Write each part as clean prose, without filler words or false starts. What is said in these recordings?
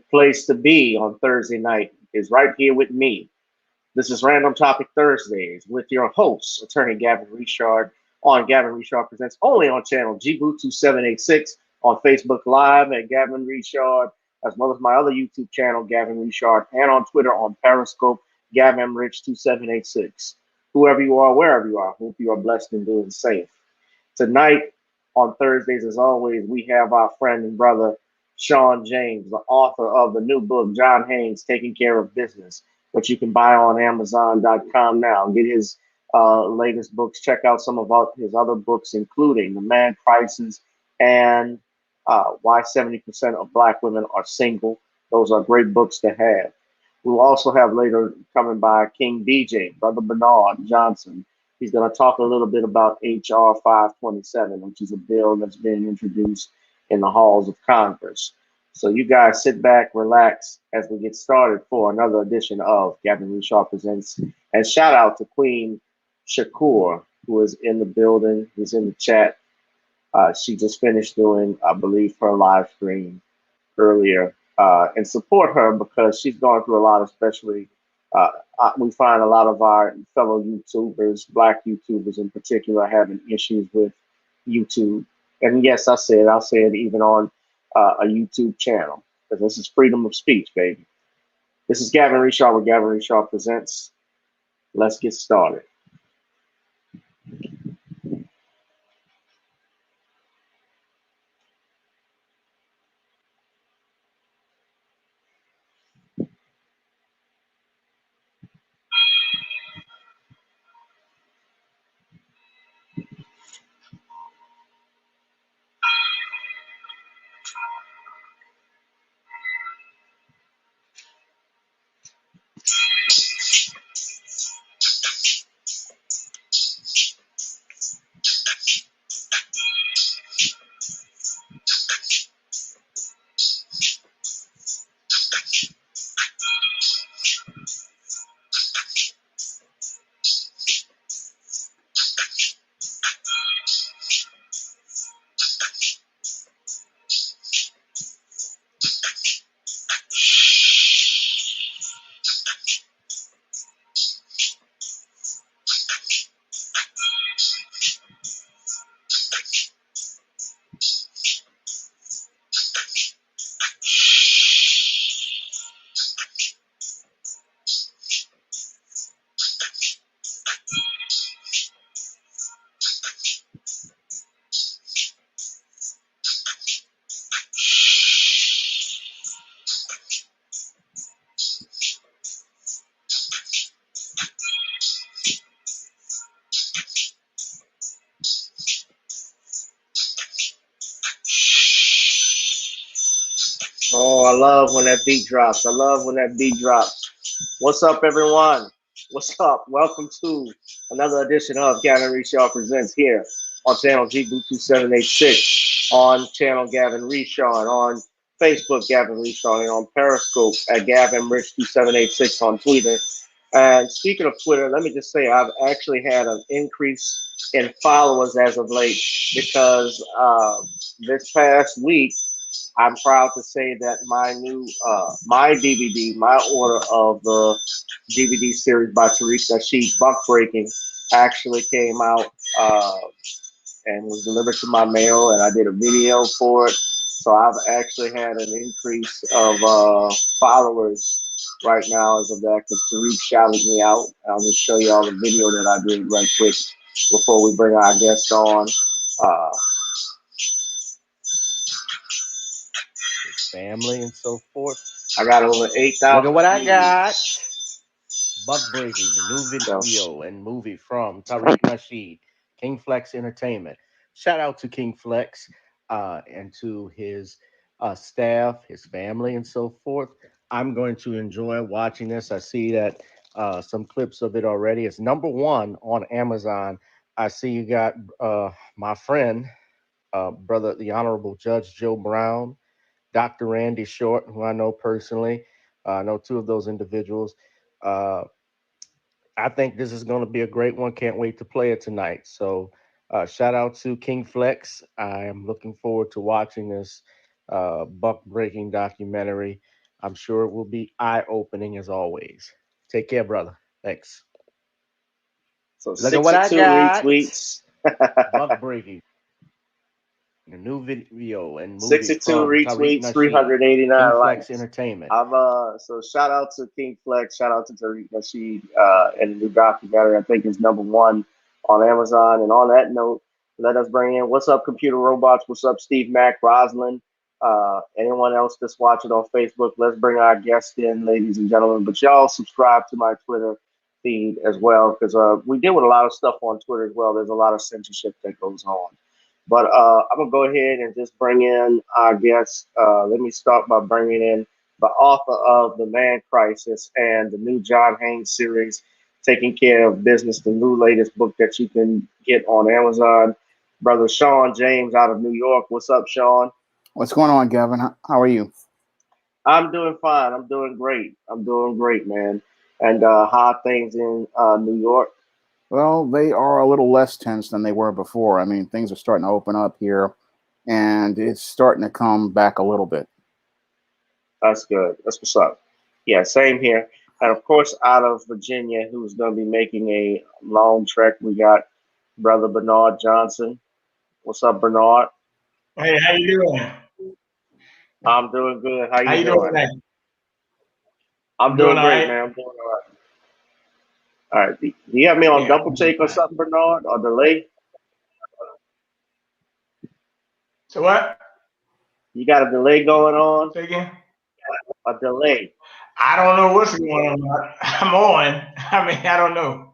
place to be on Thursday night is right here with me. This is Random Topic Thursdays with your host, Attorney Gavin Richard, on Gavin Richard Presents, only on channel GBoot 2786, on Facebook Live at Gavin Richard, as well as my other YouTube channel, Gavin Richard, and on Twitter on Periscope, Gavin Rich 2786. Whoever you are, wherever you are, hope you are blessed and doing safe. Tonight, on Thursdays, as always, we have our friend and brother, Shawn James, the author of the new book, John Haynes, Taking Care of Business, which you can buy on Amazon.com now. Get his latest books. Check out some of his other books, including The Man Crisis and Why 70% of Black Women Are Single. Those are great books to have. We'll also have later coming by King BJ, Brother Bernard Johnson. He's going to talk a little bit about H.R. 527, which is a bill that's being introduced in the halls of Congress. So you guys sit back, relax as we get started for another edition of Gavin Richard Presents. And shout out to Queen Shakur, who is in the building, who's in the chat. She just finished doing, I believe, her live stream earlier, and support her because she's going through a lot, especially we find a lot of our fellow YouTubers, Black YouTubers in particular, having issues with YouTube. And yes, I'll say it even on a YouTube channel, because this is freedom of speech, baby. This is Gavin Richard with Gavin Richard Presents. Let's get started. Oh, I love when that beat drops. I love when that beat drops. What's up, everyone? What's up? Welcome to another edition of Gavin Richard Presents here on channel GBoot2786, on channel Gavin Richard, on Facebook Gavin Richard, and on Periscope at Gavin Rich 2786 on Twitter. And speaking of Twitter, let me just say I've actually had an increase in followers as of late because this past week I'm proud to say that my new my DVD, my order of the DVD series by Tariq Nasheed, Buck Breaking, actually came out and was delivered to my mail, and I did a video for it. So I've actually had an increase of followers right now as of that because Tariq shouted me out. I'll just show you all the video that I did right quick before we bring our guest on. Uh, Family and so forth. I got over 8,000. Look at what I got. Buck Breaking, the new video and movie from Tariq Nasheed, King Flex Entertainment. Shout out to King Flex and to his staff, his family, and so forth. I'm going to enjoy watching this. I see that some clips of it already. It's #1 on Amazon. I see you got my friend, brother, the Honorable Judge Joe Brown, Dr. Randy Short, who I know personally. I know two of those individuals. Uh, I think this is going to be a great one. Can't wait to play it tonight. So, shout out to King Flex. I am looking forward to watching this buck breaking documentary. I'm sure it will be eye-opening as always. Take care, brother. Thanks. So Look at what I 62 got. retweets. Buck breaking. A new video and movie 62 from Tariq retweets, Nasheed, 389 King Flex likes. Entertainment. I'm so shout out to King Flex, shout out to Tariq Nasheed, and the new documentary. I think is #1 on Amazon. And on that note, let us bring in what's up, computer robots. What's up, Steve Mack, Rosalind, anyone else that's watching on Facebook. Let's bring our guest in, ladies and gentlemen. But y'all subscribe to my Twitter feed as well because we deal with a lot of stuff on Twitter as well. There's a lot of censorship that goes on. But I'm gonna go ahead and just bring in our guest. Let me start by bringing in the author of The Man Crisis and the new John Haynes series, Taking Care of Business, the new latest book that you can get on Amazon. Brother Shawn James out of New York. What's up, Shawn? What's going on, Gavin? How are you? I'm doing fine. I'm doing great. I'm doing great, man. And how are things in New York? Well, they are a little less tense than they were before. I mean, things are starting to open up here, and it's starting to come back a little bit. That's good. That's what's up. Yeah, same here. And of course, out of Virginia, who's going to be making a long trek, we got Brother Bernard Johnson. What's up, Bernard? Hey, how you doing? I'm doing good. How How you you doing doing? today? I'm I'm doing doing all great, right. man. I'm doing all right. All right. Do you have me on Yeah, double I'm doing take or fine. something, Bernard, or delay? So what? You got a delay going on? Say again? A delay. I don't know what's going on. I'm on. I mean, I don't know.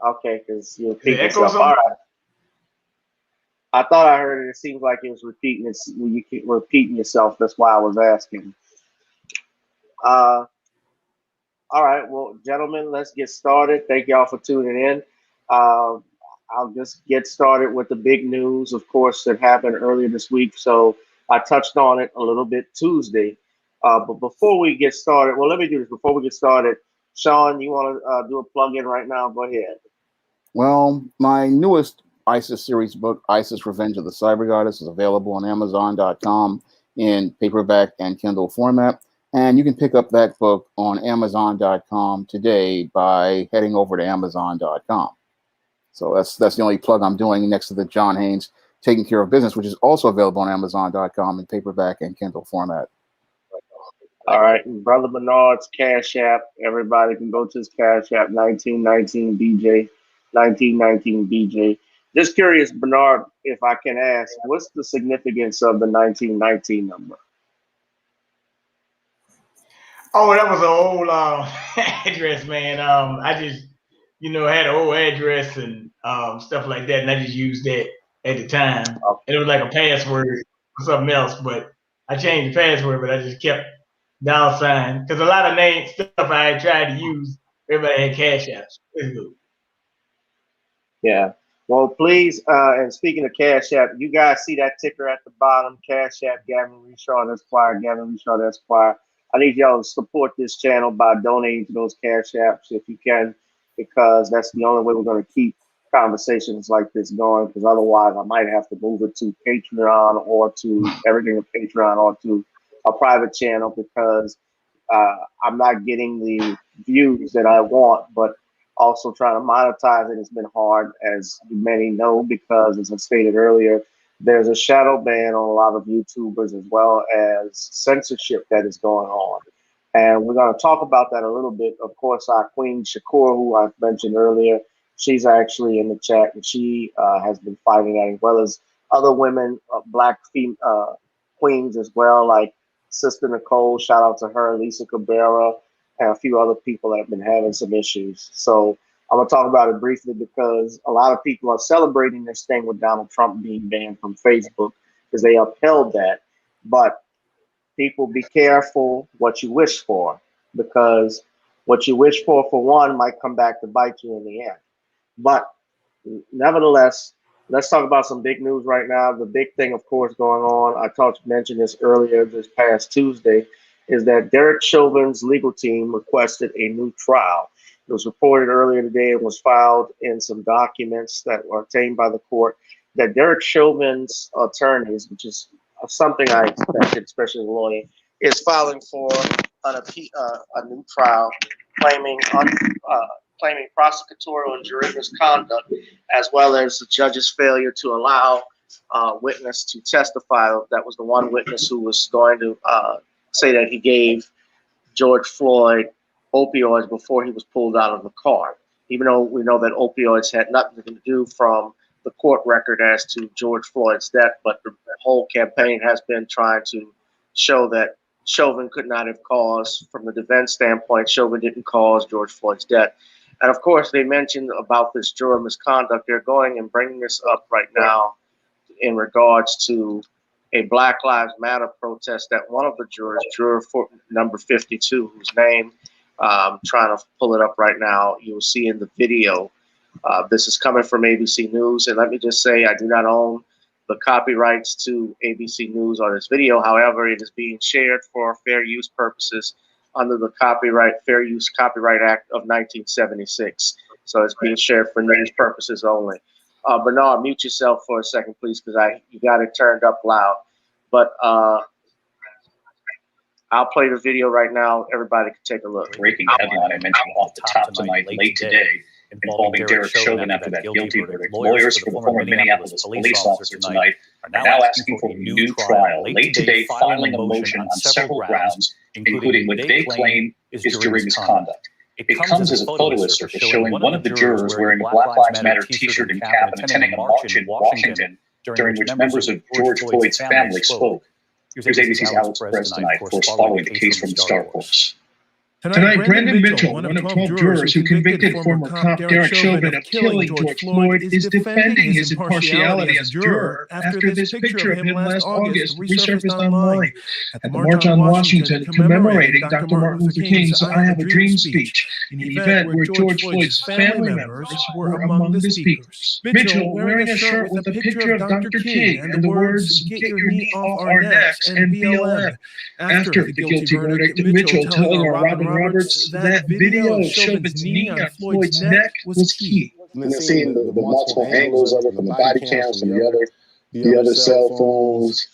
Okay, because you Is it repeat echo yourself. All something? right. I thought I heard it. It seems like it was repeating. You keep repeating yourself. That's why I was asking. Uh, All right, well, gentlemen, let's get started. Thank y'all for tuning in. Uh, I'll just get started with the big news, of course, that happened earlier this week. So I touched on it a little bit Tuesday. But before we get started, well, let me do this. Before we get started, Shawn, you want to do a plug in right now? Go ahead. Well, my newest ISIS series book, ISIS Revenge of the Cyber Goddess, is available on Amazon.com in paperback and Kindle format. And you can pick up that book on Amazon.com today by heading over to Amazon.com. So that's the only plug I'm doing next to the John Haynes Taking Care of Business, which is also available on Amazon.com in paperback and Kindle format. All right, and Brother Bernard's Cash App. Everybody can go to his Cash App, 1919BJ, 1919BJ. Just curious, Bernard, if I can ask, what's the significance of the 1919 number? Oh, that was an old address, man. I just, had an old address and stuff like that, and I just used that at the time. And it was like a password or something else, but I changed the password, but I just kept $sign because a lot of name stuff I had tried to use, everybody had cash apps. Yeah. Well, please, and speaking of Cash App, you guys see that ticker at the bottom, Cash App, Gavin Richard Esquire, Gavin Richard Esquire. I need y'all to support this channel by donating to those Cash Apps if you can, because that's the only way we're going to keep conversations like this going, because otherwise I might have to move it to Patreon or to everything with Patreon or to a private channel because I'm not getting the views that I want, but also trying to monetize it has been hard, as many know, because as I stated earlier, there's a shadow ban on a lot of YouTubers as well as censorship that is going on. And we're going to talk about that a little bit. Of course, our Queen Shakur, who I've mentioned earlier, she's actually in the chat and she has been fighting that, as well as other women, queens as well, like Sister Nicole, shout out to her, Lisa Cabrera, and a few other people that have been having some issues. So I'm going to talk about it briefly because a lot of people are celebrating this thing with Donald Trump being banned from Facebook because they upheld that. But people, be careful what you wish for, because what you wish for one, might come back to bite you in the end. But nevertheless, let's talk about some big news right now. The big thing, of course, going on, mentioned this earlier this past Tuesday, is that Derrick Chauvin's legal team requested a new trial. It was reported earlier today and was filed in some documents that were obtained by the court that Derrick Chauvin's attorneys, which is something I expected, especially as a lawyer, is filing for a new trial, claiming prosecutorial and jury misconduct, as well as the judge's failure to allow witness to testify. That was the one witness who was going to say that he gave George Floyd opioids before he was pulled out of the car, even though we know that opioids had nothing to do from the court record as to George Floyd's death. But the whole campaign has been trying to show that Chauvin could not have caused, from the defense standpoint, Chauvin didn't cause George Floyd's death. And of course, they mentioned about this juror misconduct. They're going and bringing this up right now in regards to a Black Lives Matter protest that one of the jurors, juror number 52, whose name I'm trying to pull it up right now, you'll see in the video. This is coming from ABC News, and let me just say I do not own the copyrights to ABC News on this video. However, it is being shared for fair use purposes under the Fair Use Copyright Act of 1976. So it's being shared for news purposes only. Bernard, mute yourself for a second, please, because you got it turned up loud. But I'll play the video right now. Everybody can take a look. Breaking headline I mentioned off the top tonight, late today, involving Derrick Chauvin after that guilty verdict. Lawyers for the former Minneapolis police officer tonight are now asking for a new trial. Late today, filing a motion on several grounds, including what they claim is jury misconduct. It comes as a photo surface showing one of the jurors wearing a Black Lives Matter t-shirt and cap and attending a march in Washington, during which members of George Floyd's family spoke. Here's ABC's Alex Perez tonight, of course, following the case from the Star Courts. Tonight, Brandon Mitchell, one of 12 jurors who convicted former cop Derrick Chauvin of killing George Floyd, is defending his impartiality as a juror after this picture of him last August resurfaced online at the March on Washington commemorating Dr. Martin Luther King's I Have a Dream speech, an event where George Floyd's family members were among the speakers. Mitchell, wearing a shirt with a picture of Dr. King and the words, "Get your knee off our necks," and BLM. After the guilty verdict, Mitchell telling our Robin Roberts that video of Chauvin's knee on Floyd's neck was key. And then seeing the multiple angles of it from the body cams, from the other cell phones.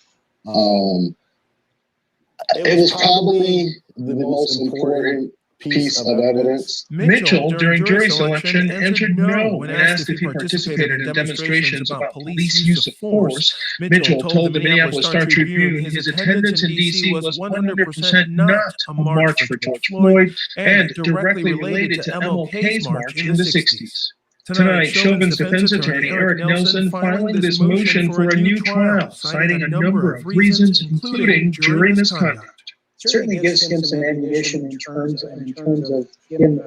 It was probably the most important piece of evidence. Mitchell, during jury selection, answered no when asked if he participated in demonstrations about police use of force. Mitchell told the Minneapolis Star-Tribune his attendance in D.C. was 100% not a march for George Floyd and directly related to MLK's march in the 60s. Tonight, Chauvin's defense attorney, Eric Nelson, filing this motion for a new trial, citing a number of reasons, including jury misconduct. Certainly gives him some ammunition in terms of him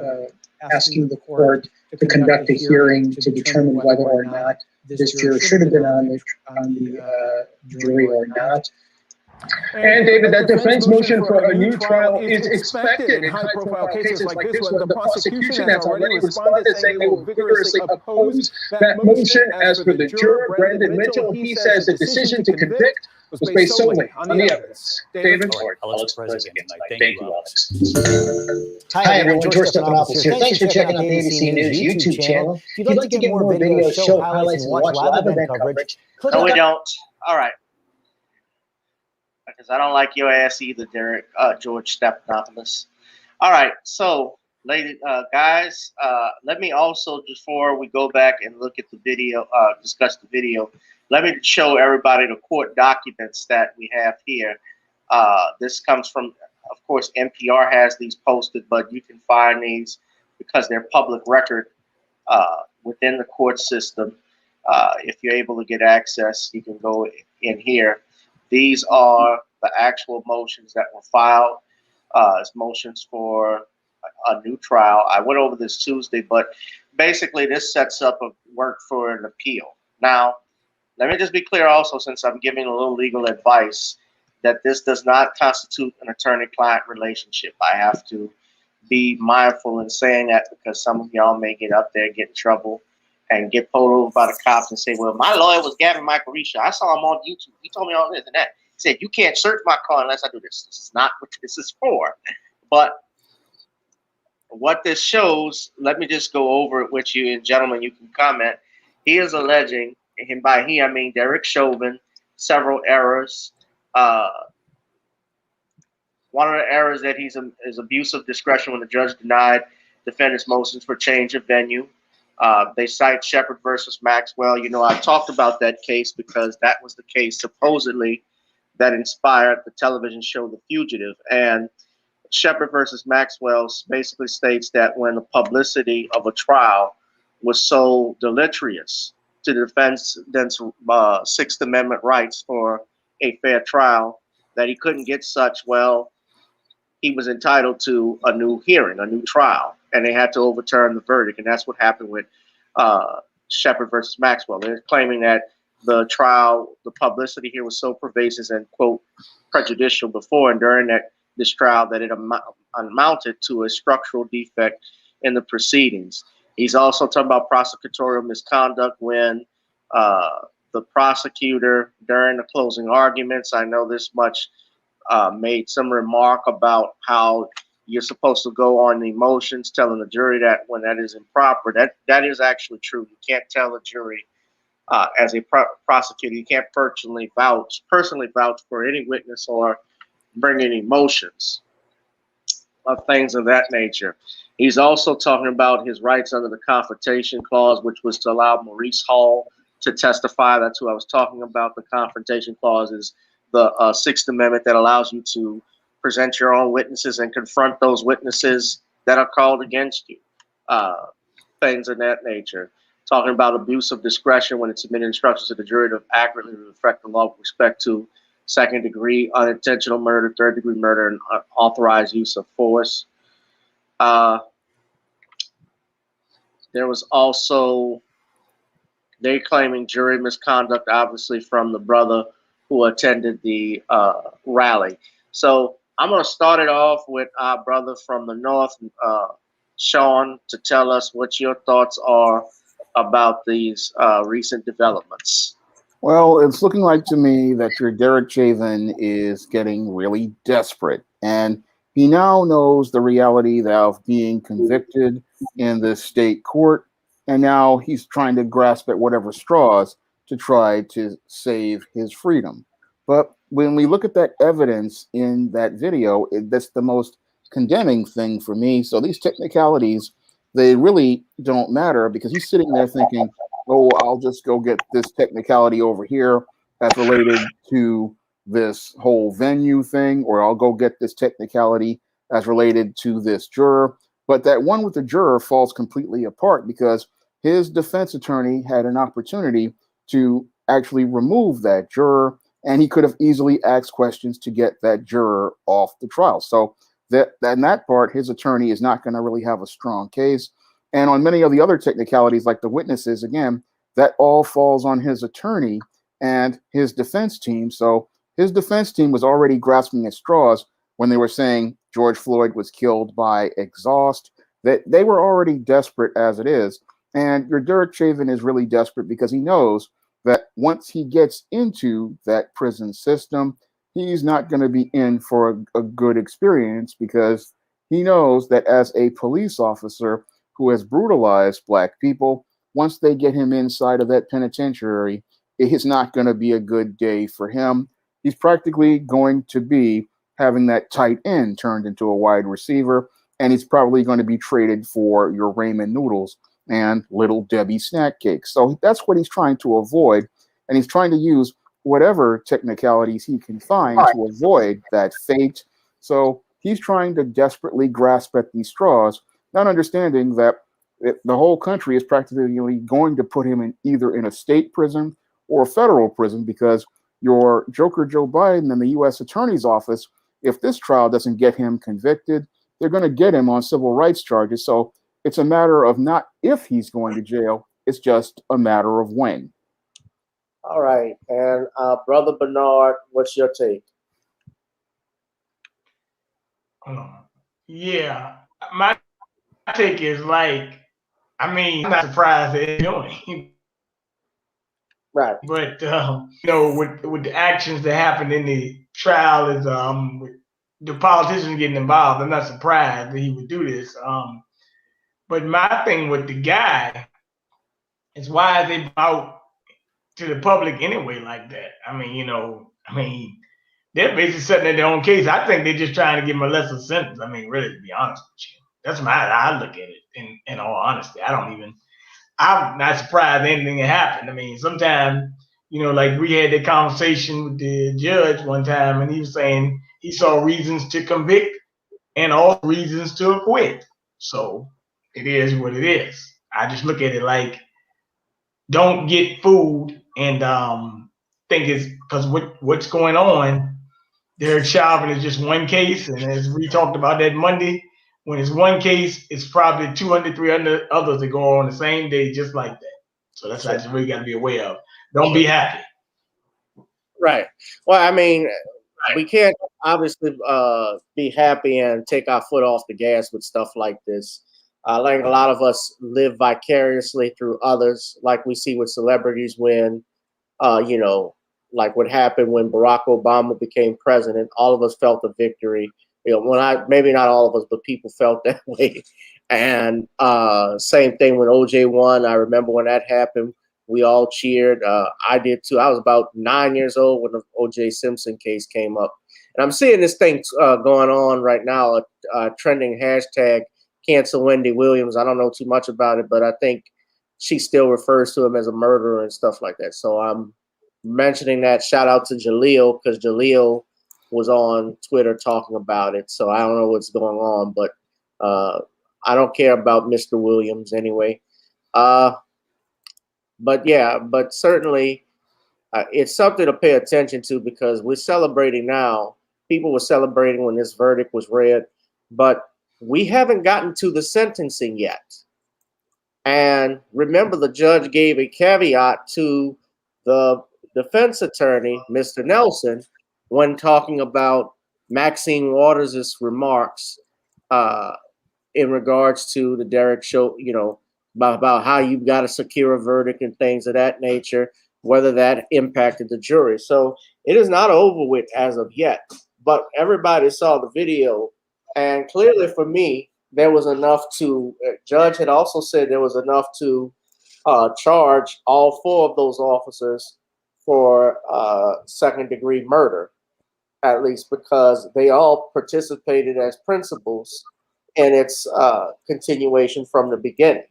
asking the court to conduct a hearing to determine whether or not this juror should have been on the jury or not. And David, that defense motion for a new trial is expected in high-profile cases like this one. The prosecution has already responded, saying they will vigorously oppose that motion. As for the juror, Brandon Mitchell, he says the decision to convict was based solely on the evidence. David? Alex Perez again tonight. Thank you, Alex. Hi, everyone. George Stephanopoulos here. Thanks for checking out the ABC News YouTube channel. If you'd like to get more videos, show highlights, and watch live event coverage, no, we don't. All right. Because I don't like your ass either, Derek, George Stephanopoulos. All right, so, guys, let me also, before we go back and look at the video, discuss the video, let me show everybody the court documents that we have here. This comes from, of course, NPR has these posted, but you can find these because they're public record within the court system. If you're able to get access, you can go in here. These are the actual motions that were filed as motions for a new trial. I went over this Tuesday, but basically this sets up a work for an appeal. Now, let me just be clear also, since I'm giving a little legal advice, that this does not constitute an attorney-client relationship. I have to be mindful in saying that because some of y'all may get up there, get in trouble, and get pulled over by the cops and say, well, my lawyer was Gavin Michael Risha. I saw him on YouTube. He told me all this and that. He said, you can't search my car unless I do this. This is not what this is for. But what this shows, let me just go over it with you, and gentlemen, you can comment. He is alleging, and by he, I mean Derrick Chauvin, several errors, one of the errors that is abuse of discretion when the judge denied defendants' motions for change of venue. They cite Shepard versus Maxwell. You know, I talked about that case because that was the case supposedly that inspired the television show The Fugitive. And Shepard versus Maxwell basically states that when the publicity of a trial was so deleterious to the defendant's Sixth Amendment rights for a fair trial that he couldn't get such, well, he was entitled to a new hearing, a new trial, and they had to overturn the verdict. And that's what happened with Shepard versus Maxwell. They're claiming that the trial, the publicity here was so pervasive and, quote, prejudicial before and during this trial that it amounted to a structural defect in the proceedings. He's also talking about prosecutorial misconduct when the prosecutor, during the closing arguments, I know this much, made some remark about how you're supposed to go on emotions, telling the jury that when that is improper. That is actually true. You can't tell a jury as a prosecutor, you can't personally vouch for any witness or bring in emotions of things of that nature. He's also talking about his rights under the Confrontation Clause, which was to allow Maurice Hall to testify. That's who I was talking about. The Confrontation Clause is the Sixth Amendment that allows you to present your own witnesses and confront those witnesses that are called against you. Things of that nature. Talking about abuse of discretion when it's submitting instructions to the jury to accurately reflect the law with respect to second-degree unintentional murder, third-degree murder, and unauthorized use of force. There was also, they claiming jury misconduct, obviously, from the brother who attended the rally. So I'm going to start it off with our brother from the north, Shawn, to tell us what your thoughts are about these recent developments. Well, it's looking like to me that your Derrick Chauvin is getting really desperate, and he now knows the reality of being convicted in the state court, and now he's trying to grasp at whatever straws to try to save his freedom. But when we look at that evidence in that video, that's the most condemning thing for me. So these technicalities, they really don't matter because he's sitting there thinking, oh, I'll just go get this technicality over here that's related to this whole venue thing, or I'll go get this technicality as related to this juror. But that one with the juror falls completely apart because his defense attorney had an opportunity to actually remove that juror, and he could have easily asked questions to get that juror off the trial. So that in that part, his attorney is not going to really have a strong case. And on many of the other technicalities, like the witnesses, again, that all falls on his attorney and his defense team. So his defense team was already grasping at straws when they were saying George Floyd was killed by exhaust. That they were already desperate as it is. And your Derrick Chauvin is really desperate because he knows that once he gets into that prison system, he's not going to be in for a good experience because he knows that as a police officer who has brutalized Black people, once they get him inside of that penitentiary, it's not going to be a good day for him. He's practically going to be having that tight end turned into a wide receiver, and he's probably going to be traded for your ramen noodles and Little Debbie snack cakes. So that's what he's trying to avoid, and he's trying to use whatever technicalities he can find to avoid that fate. So he's trying to desperately grasp at these straws, not understanding that the whole country is practically going to put him in either in a state prison or a federal prison because your Joker Joe Biden and the U.S. Attorney's Office, if this trial doesn't get him convicted, they're going to get him on civil rights charges. So it's a matter of not if he's going to jail, it's just a matter of when. All right. And Brother Bernard, what's your take? Yeah. My take is like, I mean, I'm not surprised that they're doing. Right. But, with the actions that happened in the trial is with the politicians getting involved, I'm not surprised that he would do this. But my thing with the guy is why is they out to the public anyway like that? I mean, they're basically setting in their own case. I think they're just trying to give him a lesser sentence. I mean, really, to be honest with you, that's how I look at it. In all honesty, I'm not surprised anything happened. I mean, sometimes, like we had that conversation with the judge one time, and he was saying he saw reasons to convict and all reasons to acquit. So it is what it is. I just look at it like, don't get fooled and think it's because what's going on. Derrick Chauvin is just one case, and as we talked about that Monday, when it's one case, it's probably 200, 300 others that go on the same day just like that. So that's what you really got to be aware of. Don't be happy. Right. Well, I mean, we can't obviously be happy and take our foot off the gas with stuff like this. I think a lot of us live vicariously through others, like we see with celebrities when, like what happened when Barack Obama became president. All of us felt a victory. Maybe not all of us, but people felt that way. And same thing when OJ won. I remember when that happened, we all cheered. I did too. I was about 9 years old when the OJ Simpson case came up. And I'm seeing this thing going on right now, a trending hashtag, cancel Wendy Williams. I don't know too much about it, but I think she still refers to him as a murderer and stuff like that. So I'm mentioning that. Shout out to Jaleel, because Jaleel was on Twitter talking about it. So I don't know what's going on, but I don't care about Mr. Williams anyway. But certainly it's something to pay attention to, because we're celebrating now. People were celebrating when this verdict was read, but we haven't gotten to the sentencing yet. And remember, the judge gave a caveat to the defense attorney, Mr. Nelson, when talking about Maxine Waters' remarks in regards to the Derrick show, about how you've got to secure a verdict and things of that nature, whether that impacted the jury. So it is not over with as of yet, but everybody saw the video, and clearly for me, there was enough to, judge had also said there was enough to charge all four of those officers for second-degree murder, at least because they all participated as principals in its continuation from the beginning.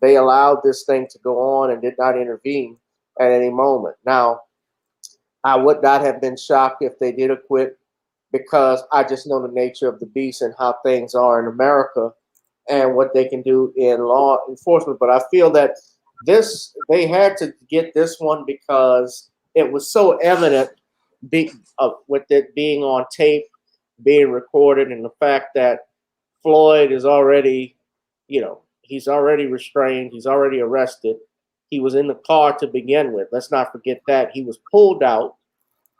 They allowed this thing to go on and did not intervene at any moment. Now, I would not have been shocked if they did acquit, because I just know the nature of the beast and how things are in America and what they can do in law enforcement. But I feel that they had to get this one because it was so evident with it being on tape, being recorded, and the fact that Floyd is already, he's already restrained, he's already arrested. He was in the car to begin with. Let's not forget that. He was pulled out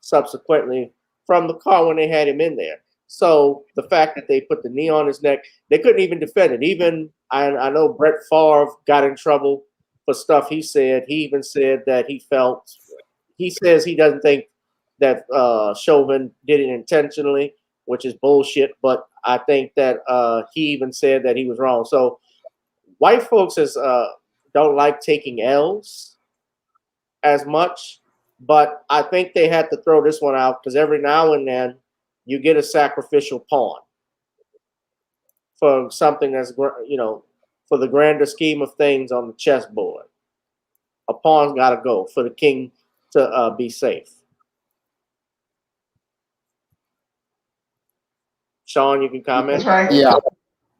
subsequently from the car when they had him in there. So the fact that they put the knee on his neck, they couldn't even defend it. Even I know Brett Favre got in trouble for stuff he said. He even said that he says he doesn't think that Chauvin did it intentionally, which is bullshit. But I think that he even said that he was wrong. So white folks don't like taking L's as much, but I think they had to throw this one out because every now and then you get a sacrificial pawn for something that's, for the grander scheme of things on the chessboard. A pawn's got to go for the king to be safe. Sean, you can comment. That's right.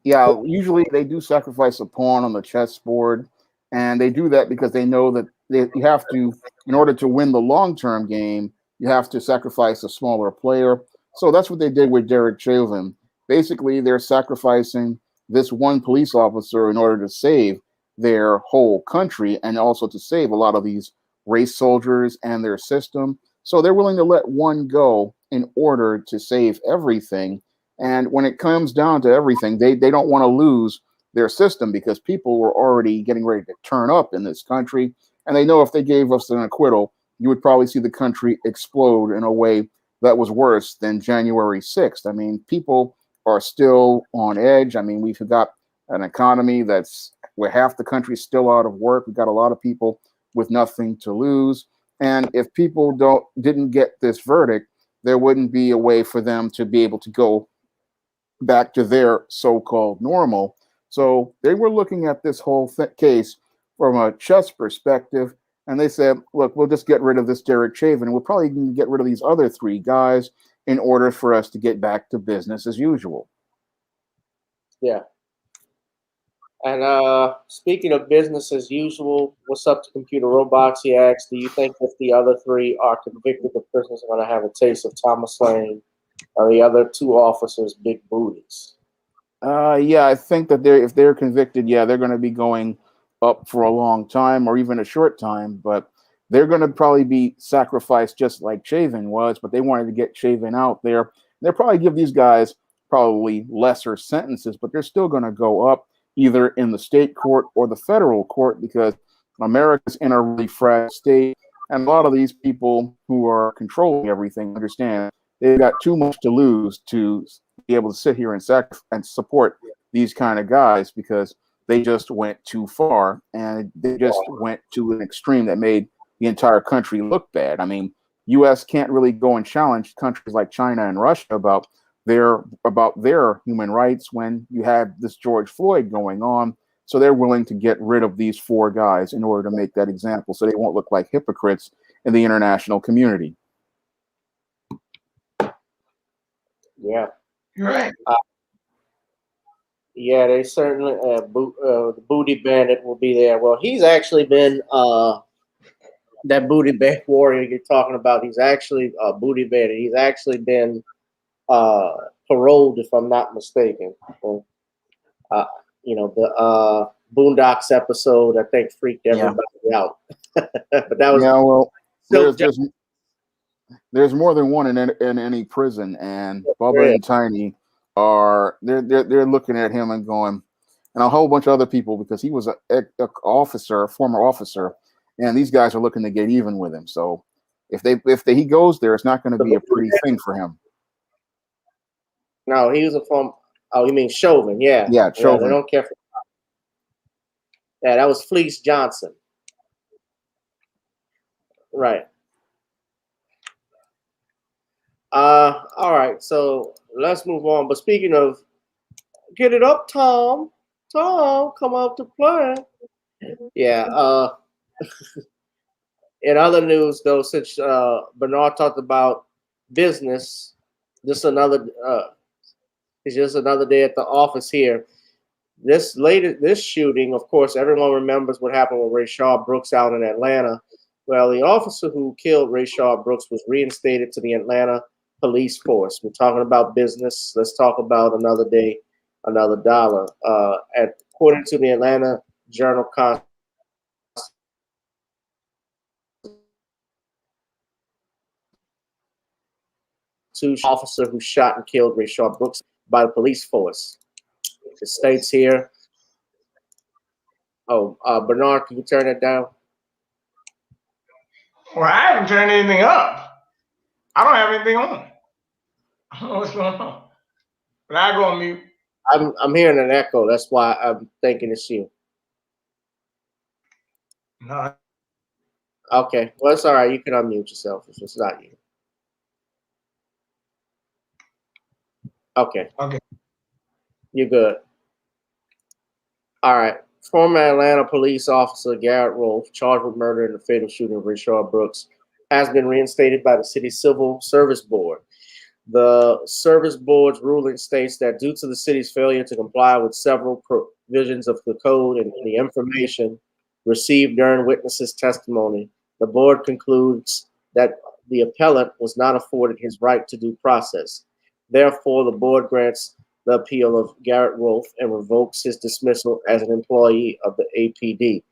Yeah. Usually they do sacrifice a pawn on the chessboard, and they do that because they know that you have to, in order to win the long-term game, you have to sacrifice a smaller player. So that's what they did with Derrick Chauvin. Basically, they're sacrificing this one police officer in order to save their whole country and also to save a lot of these race soldiers and their system. So they're willing to let one go in order to save everything. And when it comes down to everything, they don't want to lose their system because people were already getting ready to turn up in this country. And they know if they gave us an acquittal, you would probably see the country explode in a way that was worse than January 6th. I mean, people are still on edge. I mean, we've got an economy where half the country is still out of work. We've got a lot of people with nothing to lose. And if people didn't get this verdict, there wouldn't be a way for them to be able to go back to their so-called normal. So they were looking at this whole case from a chess perspective, and they said, look, we'll just get rid of this Derrick Chauvin. We'll probably get rid of these other 3 guys in order for us to get back to business as usual. Yeah. And speaking of business as usual, what's up to Computer Robots? He asks, do you think if the other 3 are convicted, the prisoners are going to have a taste of Thomas Lane or the other 2 officers' big booties? Yeah, I think that if they're convicted, yeah, they're going to be going up for a long time or even a short time, but they're going to probably be sacrificed just like Chauvin was, but they wanted to get Chauvin out there. They'll probably give these guys probably lesser sentences, but they're still going to go up either in the state court or the federal court because America's in a really fragile state, and a lot of these people who are controlling everything understand they've got too much to lose to be able to sit here and support these kind of guys because they just went too far and they just went to an extreme that made the entire country look bad. I mean, U.S. can't really go and challenge countries like China and Russia about their human rights when you have this George Floyd going on. So they're willing to get rid of these 4 guys in order to make that example so they won't look like hypocrites in the international community. Yeah. You're right. Yeah, they certainly, the Booty Bandit will be there. Well, he's actually been, that Booty Bandit warrior you're talking about, he's actually a Booty Bandit. He's actually been paroled, if I'm not mistaken. The Boondocks episode, I think, freaked everybody out. But that was there's more than one in any prison, and Bubba and Tiny they're looking at him and going, and a whole bunch of other people because he was a former officer, and these guys are looking to get even with him. So if he goes there, it's not going to be a pretty thing for him. No, he was oh, you mean Chauvin? Yeah. Yeah, Chauvin. Yeah, they don't care for. Yeah, that was Fleece Johnson. Right. All right, so let's move on. But speaking of, get it up, Tom. Tom, come out to play. Yeah. In other news, though, since Bernard talked about business, it's just another day at the office here. This shooting, of course, everyone remembers what happened with Rayshard Brooks out in Atlanta. Well, the officer who killed Rayshard Brooks was reinstated to the Atlanta police force. We're talking about business. Let's talk about another day, another dollar. According to the Atlanta Journal-Constitution, officer who shot and killed Rayshard Brooks by the police force. It states here. Oh, Bernard, can you turn it down? Well, I haven't turned anything up. I don't have anything on. I don't know what's going on. But I go on mute. I'm hearing an echo. That's why I'm thinking it's you. No. Okay. Well, it's all right. You can unmute yourself if it's not you. Okay. Okay. You're good. All right. Former Atlanta police officer Garrett Rolfe, charged with murder in the fatal shooting of Rayshard Brooks, has been reinstated by the city's Civil Service Board. The Service Board's ruling states that due to the city's failure to comply with several provisions of the code and the information received during witnesses' testimony, the board concludes that the appellant was not afforded his right to due process. Therefore, the board grants the appeal of Garrett Rolfe and revokes his dismissal as an employee of the APD.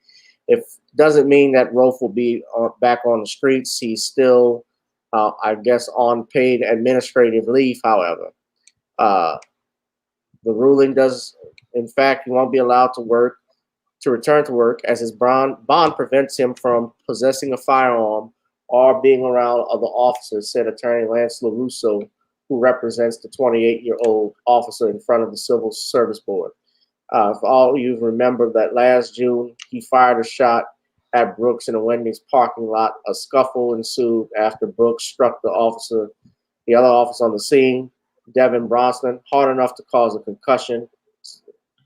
It doesn't mean that Rolfe will be back on the streets. He's still, I guess, on paid administrative leave, however. The ruling does, in fact, he won't be allowed to return to work as his bond prevents him from possessing a firearm or being around other officers, said Attorney Lance LaRusso, who represents the 28-year-old officer in front of the Civil Service Board. For all of you remember that last June, he fired a shot at Brooks in a Wendy's parking lot. A scuffle ensued after Brooks struck the officer The other officer on the scene, Devin Brosnan, hard enough to cause a concussion,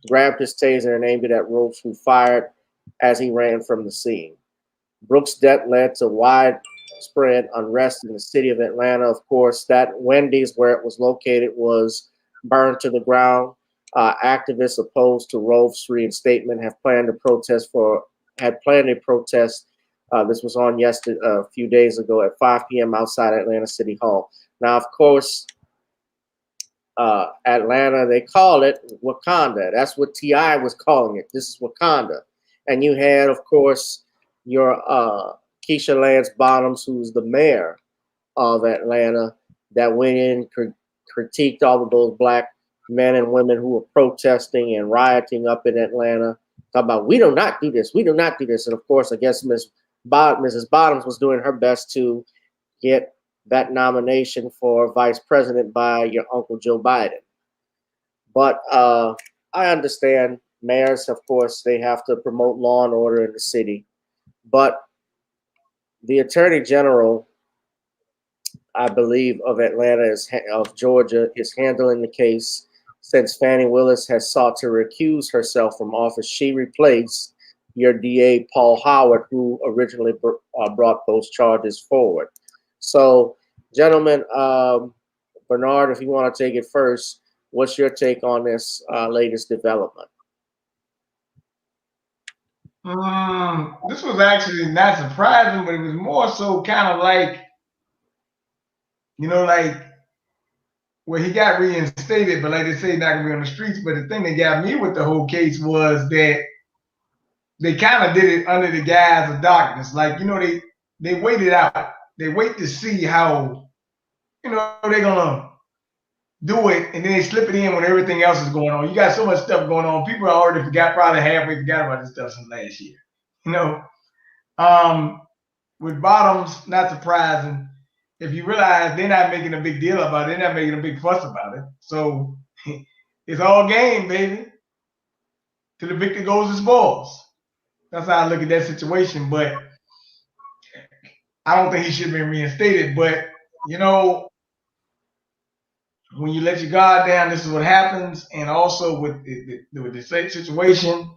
grabbed his taser and aimed it at Roach, who fired as he ran from the scene. Brooks' death led to widespread unrest in the city of Atlanta. Of course, that Wendy's, where it was located, was burned to the ground. Activists opposed to Rove's reinstatement had planned a protest. This was on yesterday, a few days ago, at 5 p.m. outside Atlanta City Hall. Now, of course, Atlanta, they call it Wakanda. That's what T.I. was calling it. This is Wakanda. And you had, of course, your Keisha Lance Bottoms, who's the mayor of Atlanta, that went in, critiqued all of those black men and women who were protesting and rioting up in Atlanta, talking about, we do not do this, we do not do this. And of course, I guess Mrs. Bottoms was doing her best to get that nomination for vice president by your Uncle Joe Biden. But I understand mayors, of course, they have to promote law and order in the city. But the Attorney General, I believe, of Atlanta, of Georgia, is handling the case since Fannie Willis has sought to recuse herself from office. She replaced your DA, Paul Howard, who originally brought those charges forward. So, gentlemen, Bernard, if you want to take it first, what's your take on this latest development? This was actually not surprising, but it was more so kind of like, like where he got reinstated, but like they say, not gonna be on the streets. But the thing that got me with the whole case was that they kind of did it under the guise of darkness. Like, they waited out. They wait to see how, they're gonna do it, and then they slip it in when everything else is going on. You got so much stuff going on. People already probably halfway forgot about this stuff since last year. With Bottoms, not surprising. If you realize they're not making a big deal about it, they're not making a big fuss about it. So it's all game, baby. Till the victor goes and spoils. That's how I look at that situation. But I don't think he should have been reinstated. But, when you let your guard down, this is what happens. And also with the same situation,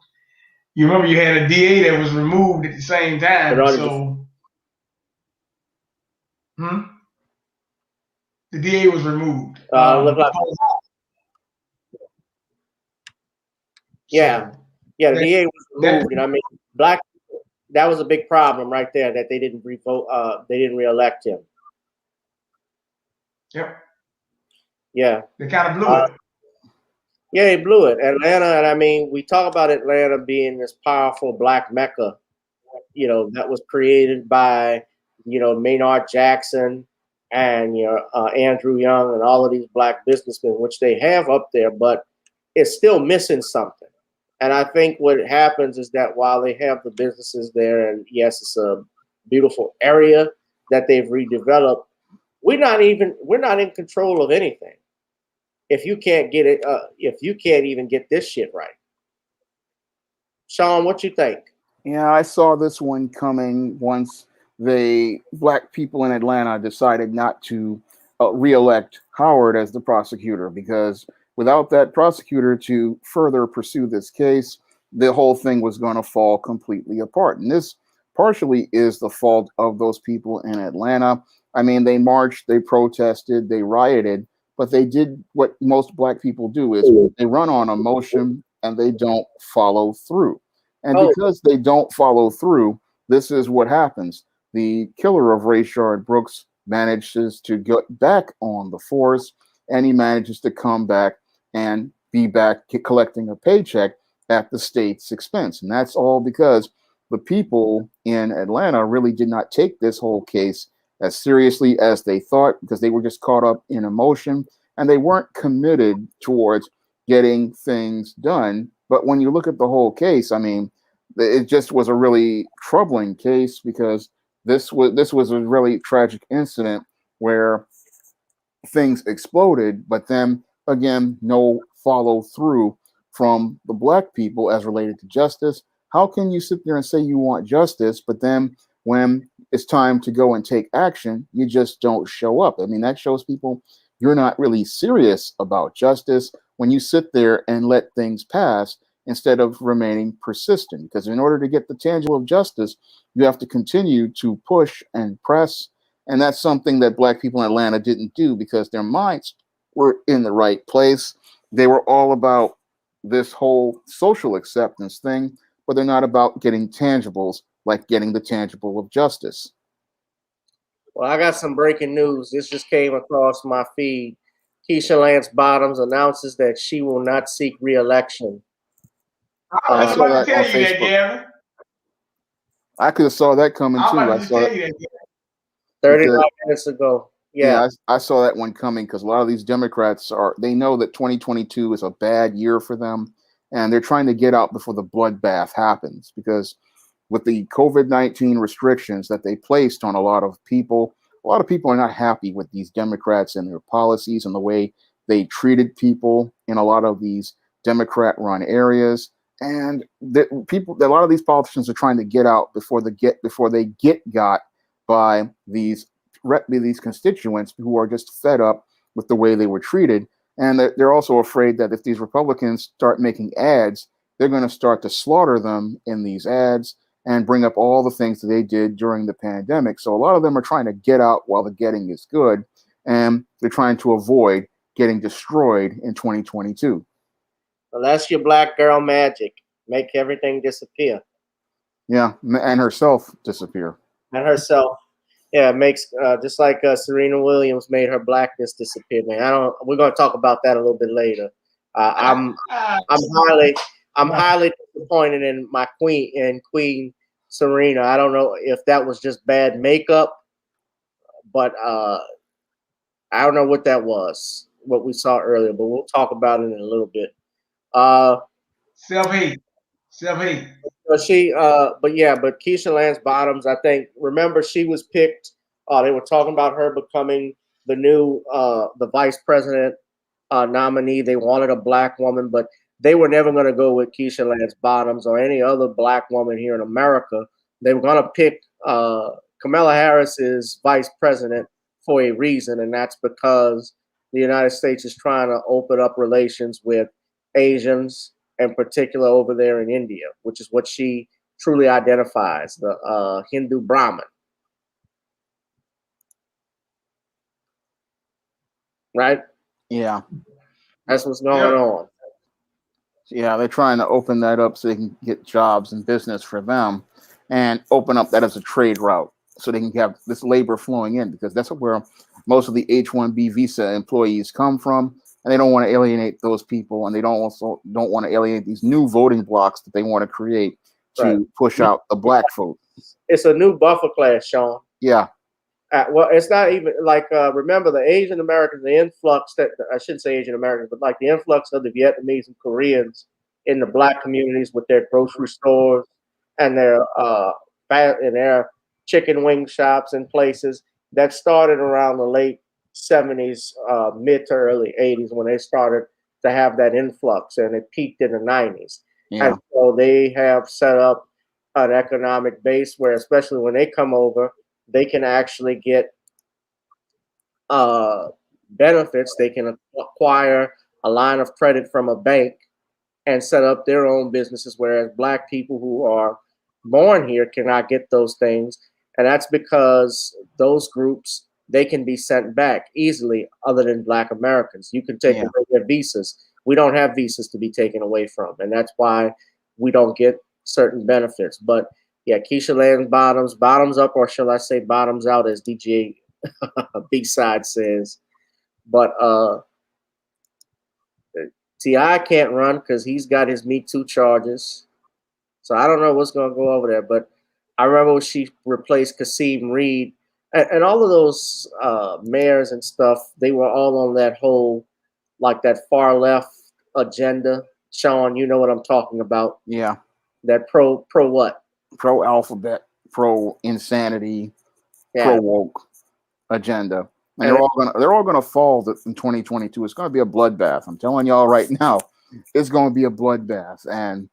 you remember you had a DA that was removed at the same time. The DA was removed. Yeah, the DA was removed. And I mean, black. That was a big problem right there, that they didn't they didn't reelect him. Yep. Yeah. They kind of blew it. Yeah, they blew it. Atlanta, and I mean, we talk about Atlanta being this powerful black mecca, that was created by, Maynard Jackson and Andrew Young and all of these black businessmen, which they have up there, but it's still missing something. And I think what happens is that while they have the businesses there, and yes, it's a beautiful area that they've redeveloped, we're not in control of anything. If you can't get it, if you can't even get this shit right. Sean, what you think? Yeah, I saw this one coming once the black people in Atlanta decided not to reelect Howard as the prosecutor, because without that prosecutor to further pursue this case, the whole thing was going to fall completely apart. And this partially is the fault of those people in Atlanta. I mean, they marched, they protested, they rioted, but they did what most black people do, is they run on emotion and they don't follow through. And because they don't follow through, this is what happens. The killer of Rayshard Brooks manages to get back on the force, and he manages to come back and be back collecting a paycheck at the state's expense. And that's all because the people in Atlanta really did not take this whole case as seriously as they thought, because they were just caught up in emotion and they weren't committed towards getting things done. But when you look at the whole case, I mean, it just was a really troubling case, because this was a really tragic incident where things exploded, but then again, no follow through from the black people as related to justice. How can you sit there and say you want justice, but then when it's time to go and take action, you just don't show up. I mean, that shows people you're not really serious about justice when you sit there and let things pass instead of remaining persistent. Because in order to get the tangible of justice, you have to continue to push and press. And that's something that Black people in Atlanta didn't do because their minds were in the right place. They were all about this whole social acceptance thing, but they're not about getting tangibles like getting the tangible of justice. Well, I got some breaking news. This just came across my feed. Keisha Lance Bottoms announces that she will not seek re-election. I was about to tell you that, Gavin. I could have saw that coming too. I saw that 35 minutes ago. Yeah, I saw that one coming because a lot of these Democrats they know that 2022 is a bad year for them, and they're trying to get out before the bloodbath happens. Because with the COVID-19 restrictions that they placed on a lot of people are not happy with these Democrats and their policies and the way they treated people in a lot of these Democrat-run areas. And a lot of these politicians are trying to get out before they get got by these constituents who are just fed up with the way they were treated. And they're also afraid that if these Republicans start making ads, they're going to start to slaughter them in these ads and bring up all the things that they did during the pandemic. So a lot of them are trying to get out while the getting is good, and they're trying to avoid getting destroyed in 2022. Well, that's your Black girl magic. Make everything disappear. Yeah, and herself disappear. And herself. Yeah, it makes just like Serena Williams made her blackness disappear. Man, we're going to talk about that a little bit later. I'm highly disappointed in my Queen Serena. I don't know if that was just bad makeup, but I don't know what that was, what we saw earlier, but we'll talk about it in a little bit. Self-hate. But Keisha Lance Bottoms, I think, remember she was picked. They were talking about her becoming the new the vice president nominee. They wanted a Black woman, but they were never going to go with Keisha Lance Bottoms or any other Black woman here in America. They were going to pick Kamala Harris as vice president for a reason, and that's because the United States is trying to open up relations with Asians, in particular over there in India, which is what she truly identifies, the Hindu Brahmin. Right? Yeah. That's what's going on. Yeah, they're trying to open that up so they can get jobs and business for them and open up that as a trade route so they can have this labor flowing in, because that's where most of the H-1B visa employees come from. And they don't want to alienate those people, and they don't want to alienate these new voting blocks that they want to create to push out the Black vote. It's a new buffer class, Sean. Yeah. Well, it's not even like remember the Asian Americans, the influx that I shouldn't say Asian Americans, but like the influx of the Vietnamese and Koreans in the Black communities with their grocery stores and their chicken wing shops and places that started around the late 70s, mid to early 80s when they started to have that influx, and it peaked in the 90s. Yeah. And so they have set up an economic base where, especially when they come over, they can actually get benefits. They can acquire a line of credit from a bank and set up their own businesses, whereas Black people who are born here cannot get those things. And that's because those groups, they can be sent back easily other than Black Americans. You can take away their visas. We don't have visas to be taken away from. And that's why we don't get certain benefits. But yeah, Keisha Lance bottoms up, or shall I say bottoms out, as DJ B-Side says. But T.I. can't run because he's got his Me Too charges. So I don't know what's going to go over there. But I remember when she replaced Kasim Reed, and all of those mayors and stuff, they were all on that whole, like that far left agenda. Sean, you know what I'm talking about. Yeah. That pro what? Pro alphabet, pro insanity, pro woke agenda. And they're all gonna fall in 2022. It's gonna be a bloodbath. I'm telling y'all right now, it's gonna be a bloodbath. And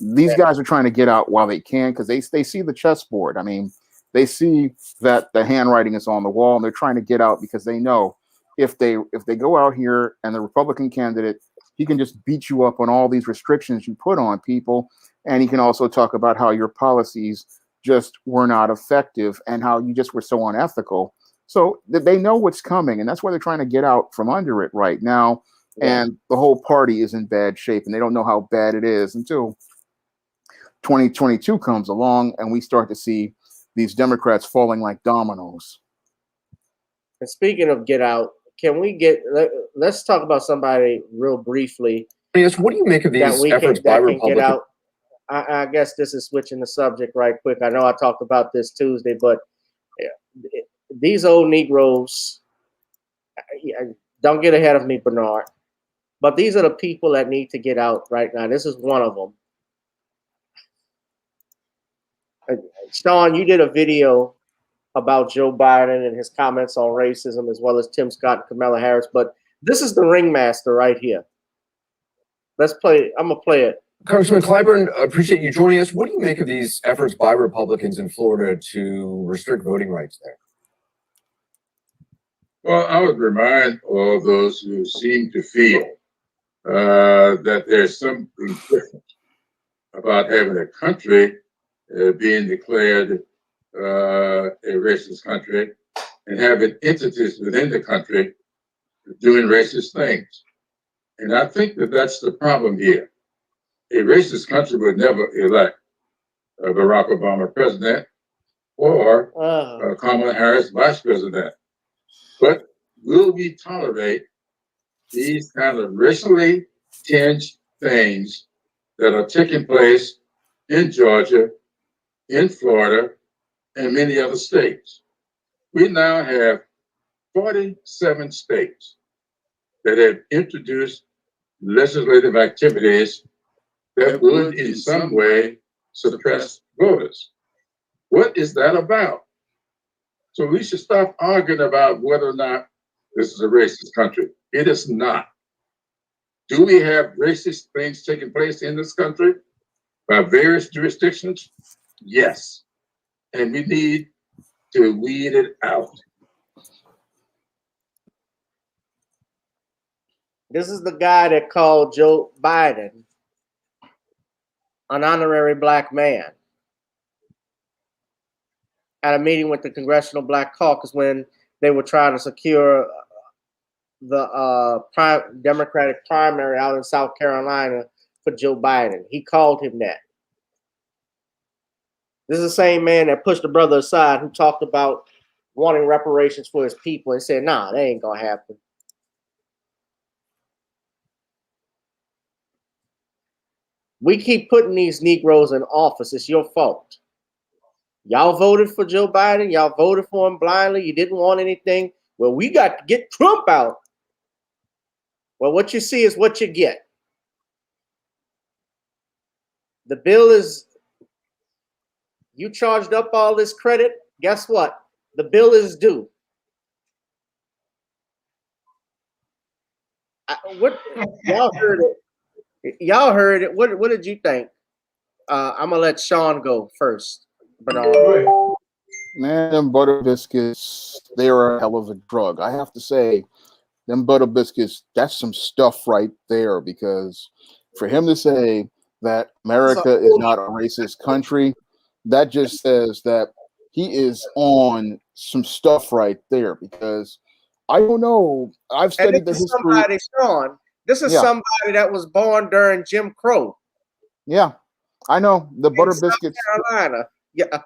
these guys are trying to get out while they can, because they see the chessboard. I mean, they see that the handwriting is on the wall, and they're trying to get out because they know if they go out here and the Republican candidate, he can just beat you up on all these restrictions you put on people, and he can also talk about how your policies just were not effective and how you just were so unethical. So they know what's coming, and that's why they're trying to get out from under it right now. Yeah. And the whole party is in bad shape, and they don't know how bad it is until 2022 comes along, and we start to see these Democrats falling like dominoes. And speaking of get out, can we let's talk about somebody real briefly. Yes, what do you make of these efforts by Republicans? I guess this is switching the subject right quick. I know I talked about this Tuesday, but these old Negroes, don't get ahead of me, Bernard, but these are the people that need to get out right now. This is one of them. Shawn, you did a video about Joe Biden and his comments on racism, as well as Tim Scott and Kamala Harris, but this is the ringmaster right here. Let's play. I'm going to play it. Congressman Clyburn, appreciate you joining us. What do you make of these efforts by Republicans in Florida to restrict voting rights there? Well, I would remind all those who seem to feel that there's something different about having a country being declared a racist country and having entities within the country doing racist things. And I think that that's the problem here. A racist country would never elect Barack Obama president or Kamala Harris vice president. But will we tolerate these kind of racially tinged things that are taking place in Georgia, in Florida, and many other states? We now have 47 states that have introduced legislative activities that would in some way suppress voters. What is that about? So we should stop arguing about whether or not this is a racist country. It is not. Do we have racist things taking place in this country by various jurisdictions? Yes. And we need to weed it out. This is the guy that called Joe Biden an honorary black man at a meeting with the Congressional Black Caucus when they were trying to secure the Democratic primary out in South Carolina for Joe Biden. He called him that. This is the same man that pushed the brother aside who talked about wanting reparations for his people and said, nah, that ain't gonna happen. We keep putting these Negroes in office. It's your fault. Y'all voted for Joe Biden. Y'all voted for him blindly. You didn't want anything. Well, we got to get Trump out. Well, what you see is what you get. The bill is, you charged up all this credit. Guess what? The bill is due. Y'all heard it. Y'all heard it. What did you think? I'm gonna let Shawn go first. Bernard. Man, them butter biscuits, they are a hell of a drug. I have to say, them butter biscuits, that's some stuff right there, because for him to say that America is not a racist country, that just says that he is on some stuff right there, because I don't know. I've studied the history. Somebody, Shawn, this is somebody that was born during Jim Crow. Yeah, I know. The butter biscuits. South Carolina. Yeah.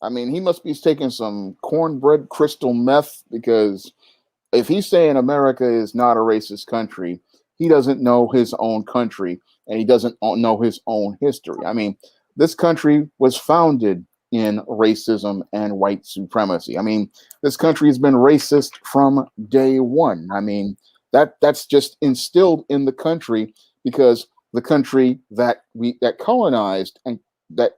I mean, he must be taking some cornbread crystal meth, because if he's saying America is not a racist country, he doesn't know his own country, and he doesn't know his own history. I mean, this country was founded in racism and white supremacy. I mean, this country has been racist from day one. I mean, that's just instilled in the country, because the country that colonized and the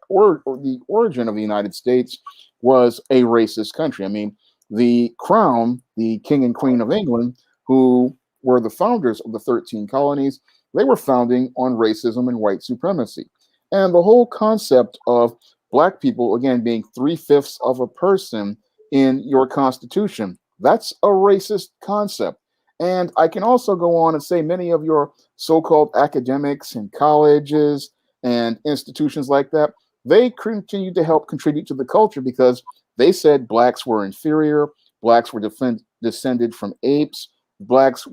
origin of the United States was a racist country. I mean, the crown, the king and queen of England, who were the founders of the 13 colonies, they were founding on racism and white supremacy. And the whole concept of black people, again, being 3/5 of a person in your constitution. That's a racist concept. And I can also go on and say many of your so-called academics and colleges and institutions like that, they continue to help contribute to the culture because they said blacks were inferior, blacks were descended from apes, blacks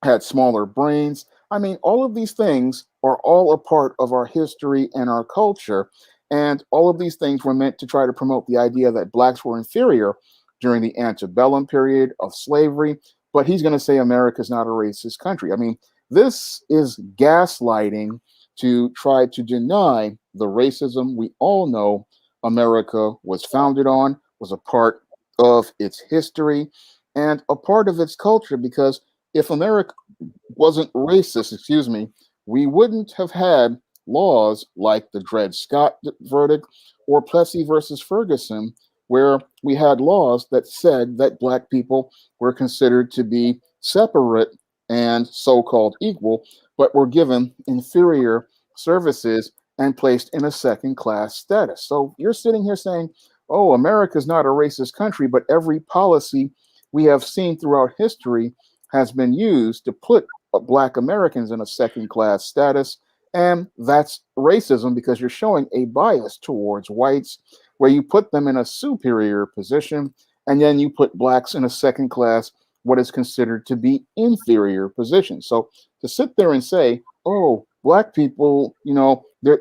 had smaller brains. I mean, all of these things are all a part of our history and our culture. And all of these things were meant to try to promote the idea that blacks were inferior during the antebellum period of slavery. But he's going to say America's not a racist country. I mean, this is gaslighting to try to deny the racism we all know America was founded on, was a part of its history, and a part of its culture. Because if America wasn't racist, we wouldn't have had laws like the Dred Scott verdict or Plessy versus Ferguson, where we had laws that said that black people were considered to be separate and so-called equal, but were given inferior services and placed in a second-class status. So you're sitting here saying, oh, America's not a racist country, but every policy we have seen throughout history has been used to put black Americans in a second-class status. And that's racism because you're showing a bias towards whites where you put them in a superior position and then you put blacks in a second-class, what is considered to be inferior position. So to sit there and say, oh, black people,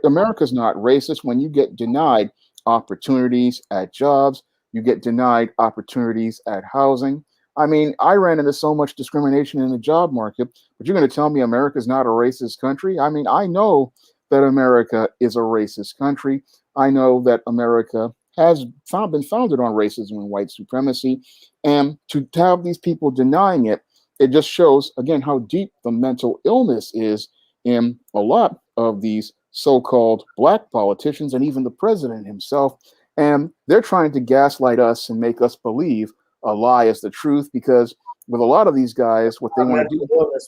America's not racist when you get denied opportunities at jobs, you get denied opportunities at housing. I mean, I ran into so much discrimination in the job market, but you're going to tell me America's not a racist country? I mean, I know that America is a racist country. I know that America has been founded on racism and white supremacy. And to have these people denying it, it just shows, again, how deep the mental illness is in a lot of these so-called black politicians and even the president himself. And they're trying to gaslight us and make us believe a lie is the truth, because with a lot of these guys, what they want to do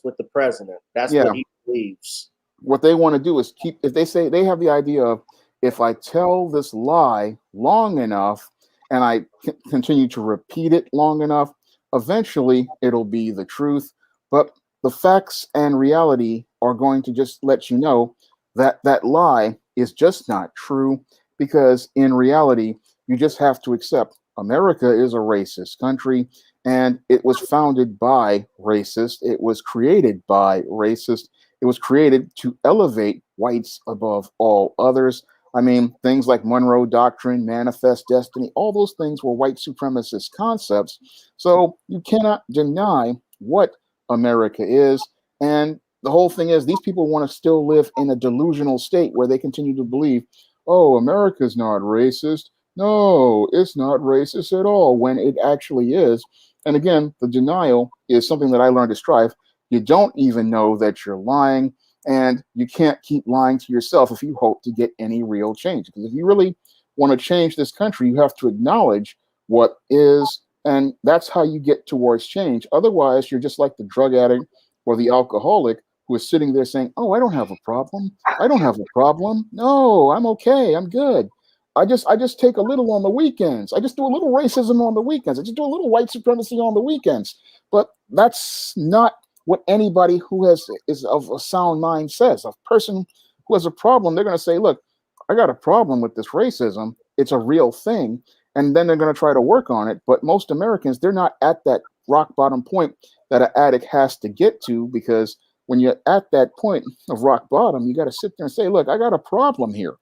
with the president, that's what he believes. What they want to do is if they say they have the idea of, if I tell this lie long enough and I continue to repeat it long enough, eventually it'll be the truth. But the facts and reality are going to just let you know that that lie is just not true, because in reality, you just have to accept America is a racist country, and it was founded by racists. It was created by racists. It was created to elevate whites above all others. I mean, things like Monroe Doctrine, Manifest Destiny, all those things were white supremacist concepts. So you cannot deny what America is. And the whole thing is, these people want to still live in a delusional state where they continue to believe, oh, America's not racist. No, it's not racist at all, when it actually is. And again, the denial is something that I learned to strive. You don't even know that you're lying, and you can't keep lying to yourself if you hope to get any real change. Because if you really want to change this country, you have to acknowledge what is, and that's how you get towards change. Otherwise, you're just like the drug addict or the alcoholic who is sitting there saying, oh, I don't have a problem. I don't have a problem. No, I'm okay. I'm good. I just take a little on the weekends. I just do a little racism on the weekends. I just do a little white supremacy on the weekends. But that's not what anybody who is of a sound mind says. A person who has a problem, they're going to say, look, I got a problem with this racism. It's a real thing. And then they're going to try to work on it. But most Americans, they're not at that rock bottom point that an addict has to get to, because when you're at that point of rock bottom, you got to sit there and say, look, I got a problem here.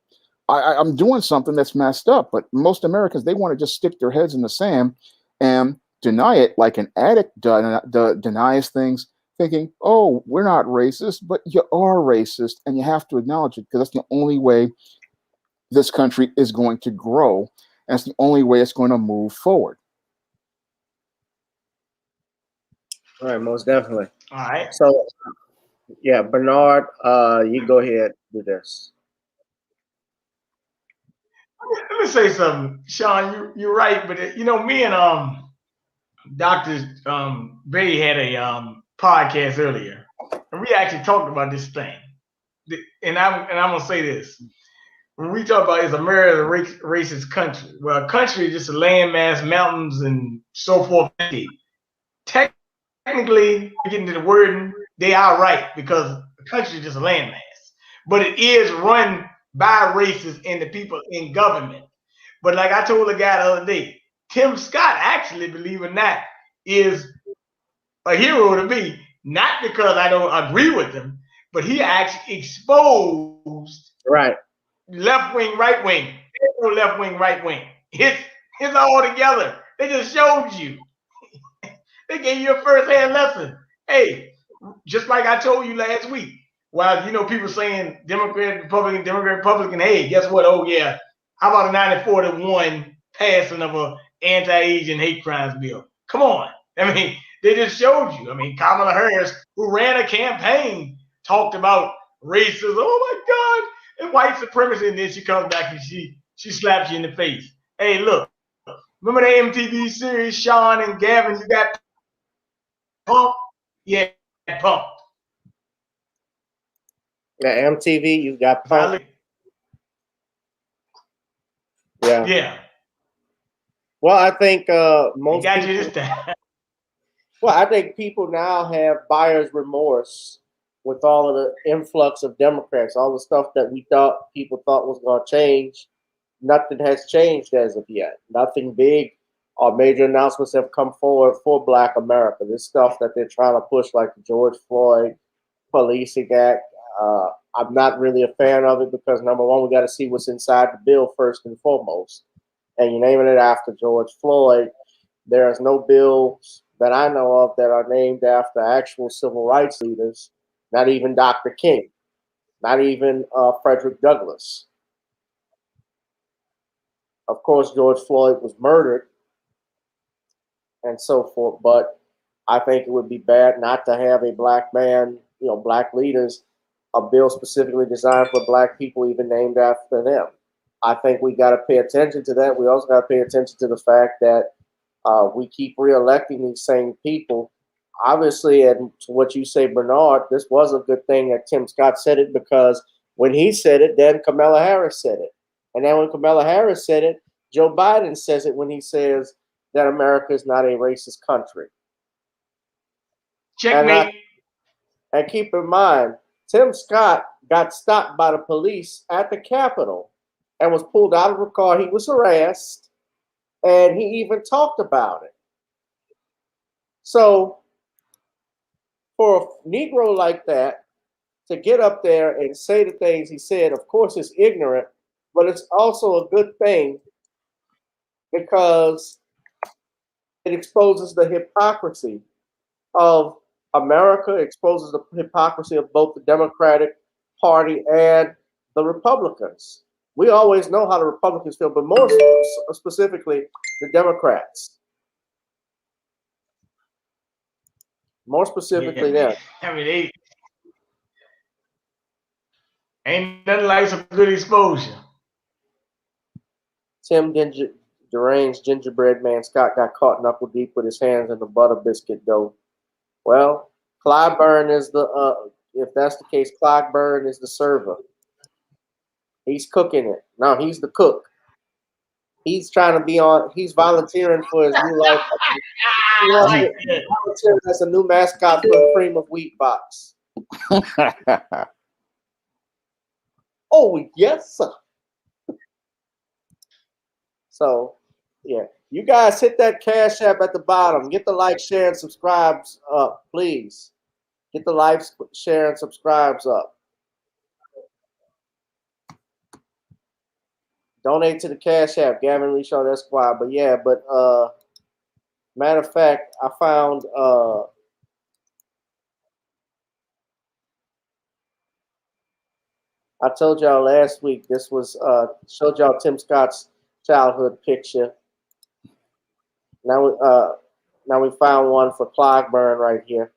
I'm doing something that's messed up. But most Americans, they want to just stick their heads in the sand and deny it, like an addict denies things, thinking, oh, we're not racist, but you are racist, and you have to acknowledge it, because that's the only way this country is going to grow, and it's the only way it's going to move forward. All right, most definitely. All right. So, yeah, Bernard, you go ahead and do this. Let me say something, Shawn. You're right, but me and Dr. Bay had a podcast earlier, and we actually talked about this thing. And I'm gonna say this: when we talk about is America a racist country? Well, a country is just a landmass, mountains, and so forth. Technically, getting to the wording, they are right because the country is just a landmass. But it is run by racists and the people in government. But like I told a guy the other day, Tim Scott actually, believe it or not, is a hero to me. Not because I don't agree with him, but he actually exposed left wing, right wing. There's no left wing, right wing. It's all together. They just showed you. They gave you a first-hand lesson. Hey, just like I told you last week, while people saying Democrat, Republican, hey, guess what? Oh yeah, how about a 94 to 1 passing of a anti-Asian hate crimes bill? Come on. I mean, they just showed you. I mean, Kamala Harris, who ran a campaign, talked about racism. Oh my God, and white supremacy, and then she comes back and she slaps you in the face. Hey, look, remember the MTV series, Shawn and Gavin? You got pumped? Yeah, pumped. Yeah, MTV, you got pumped. Yeah. Well, I think most got people, you this time. Well, I think people now have buyer's remorse with all of the influx of Democrats, all the stuff that people thought was going to change. Nothing has changed as of yet. Nothing big or major announcements have come forward for Black America. This stuff that they're trying to push, like the George Floyd Policing Act, I'm not really a fan of it because, number one, we got to see what's inside the bill first and foremost. And you're naming it after George Floyd. There's no bills that I know of that are named after actual civil rights leaders, not even Dr. King, not even Frederick Douglass. Of course, George Floyd was murdered and so forth, but I think it would be bad not to have a Black man, Black leaders, a bill specifically designed for Black people even named after them. I think we got to pay attention to that. We also got to pay attention to the fact that we keep re-electing these same people. Obviously, and to what you say, Bernard, this was a good thing that Tim Scott said it, because when he said it, then Kamala Harris said it. And then when Kamala Harris said it, Joe Biden says it when he says that America is not a racist country. Checkmate. And keep in mind, Tim Scott got stopped by the police at the Capitol and was pulled out of a car. He was harassed, and he even talked about it. So for a Negro like that to get up there and say the things he said, of course, it's ignorant, but it's also a good thing because it exposes the hypocrisy of America, exposes the hypocrisy of both the Democratic Party and the Republicans. We always know how the Republicans feel, but more specifically, the Democrats. More specifically, them. I mean, they ain't nothing like some good exposure. Tim deranged gingerbread man Scott got caught knuckle deep with his hands in the butter biscuit dough. Well, Clyburn is if that's the case, Clyburn is the server. He's cooking it. No, he's the cook. He's trying to be he's volunteering for his new life. Volunteering as a new mascot for the Cream of Wheat box. Oh, yes, sir. So, yeah. You guys hit that Cash App at the bottom. Get the like, share, and subscribes up, please. Get the like, share, and subscribes up. Donate to the Cash App, Gavin Richard Esquire. But yeah, matter of fact, I found I told y'all last week this was showed y'all Tim Scott's childhood picture. Now we found one for Clyburn right here.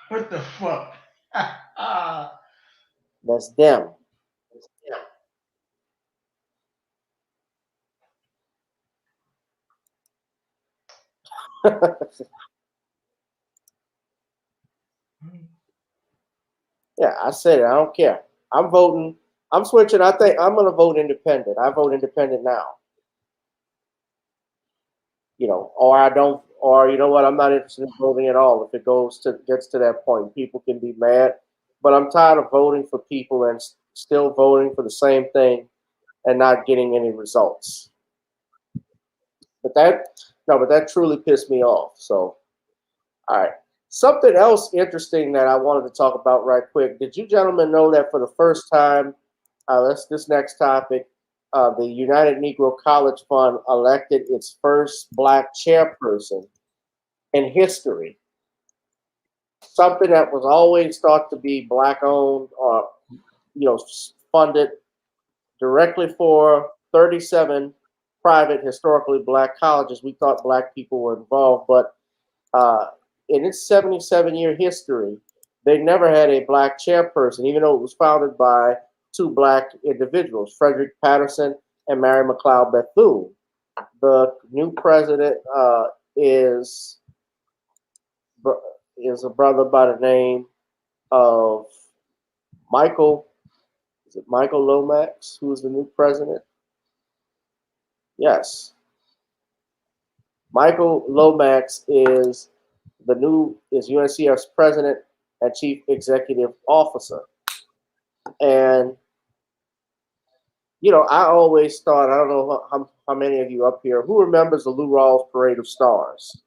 What the fuck? That's them. Yeah, I said it. I don't care. I'm voting. I'm switching. I think I'm going to vote independent. I vote independent now. You know, or I don't, or you know what? I'm not interested in voting at all. If it gets to that point, people can be mad, but I'm tired of voting for people and still voting for the same thing and not getting any results. But that truly pissed me off. So, all right. Something else interesting that I wanted to talk about right quick. Did you gentlemen know that for the first time, this next topic, the United Negro College Fund elected its first black chairperson in history. Something that was always thought to be black owned or, funded directly for 37 private historically black colleges. We thought black people were involved, but in its 77-year history, they never had a black chairperson, even though it was founded by two black individuals, Frederick Patterson and Mary McLeod Bethune. The new president is a brother by the name of Michael. Is it Michael Lomax, who is the new president? Yes. Michael Lomax is UNCF's president and chief executive officer. And, I always thought, I don't know how many of you up here, who remembers the Lou Rawls Parade of Stars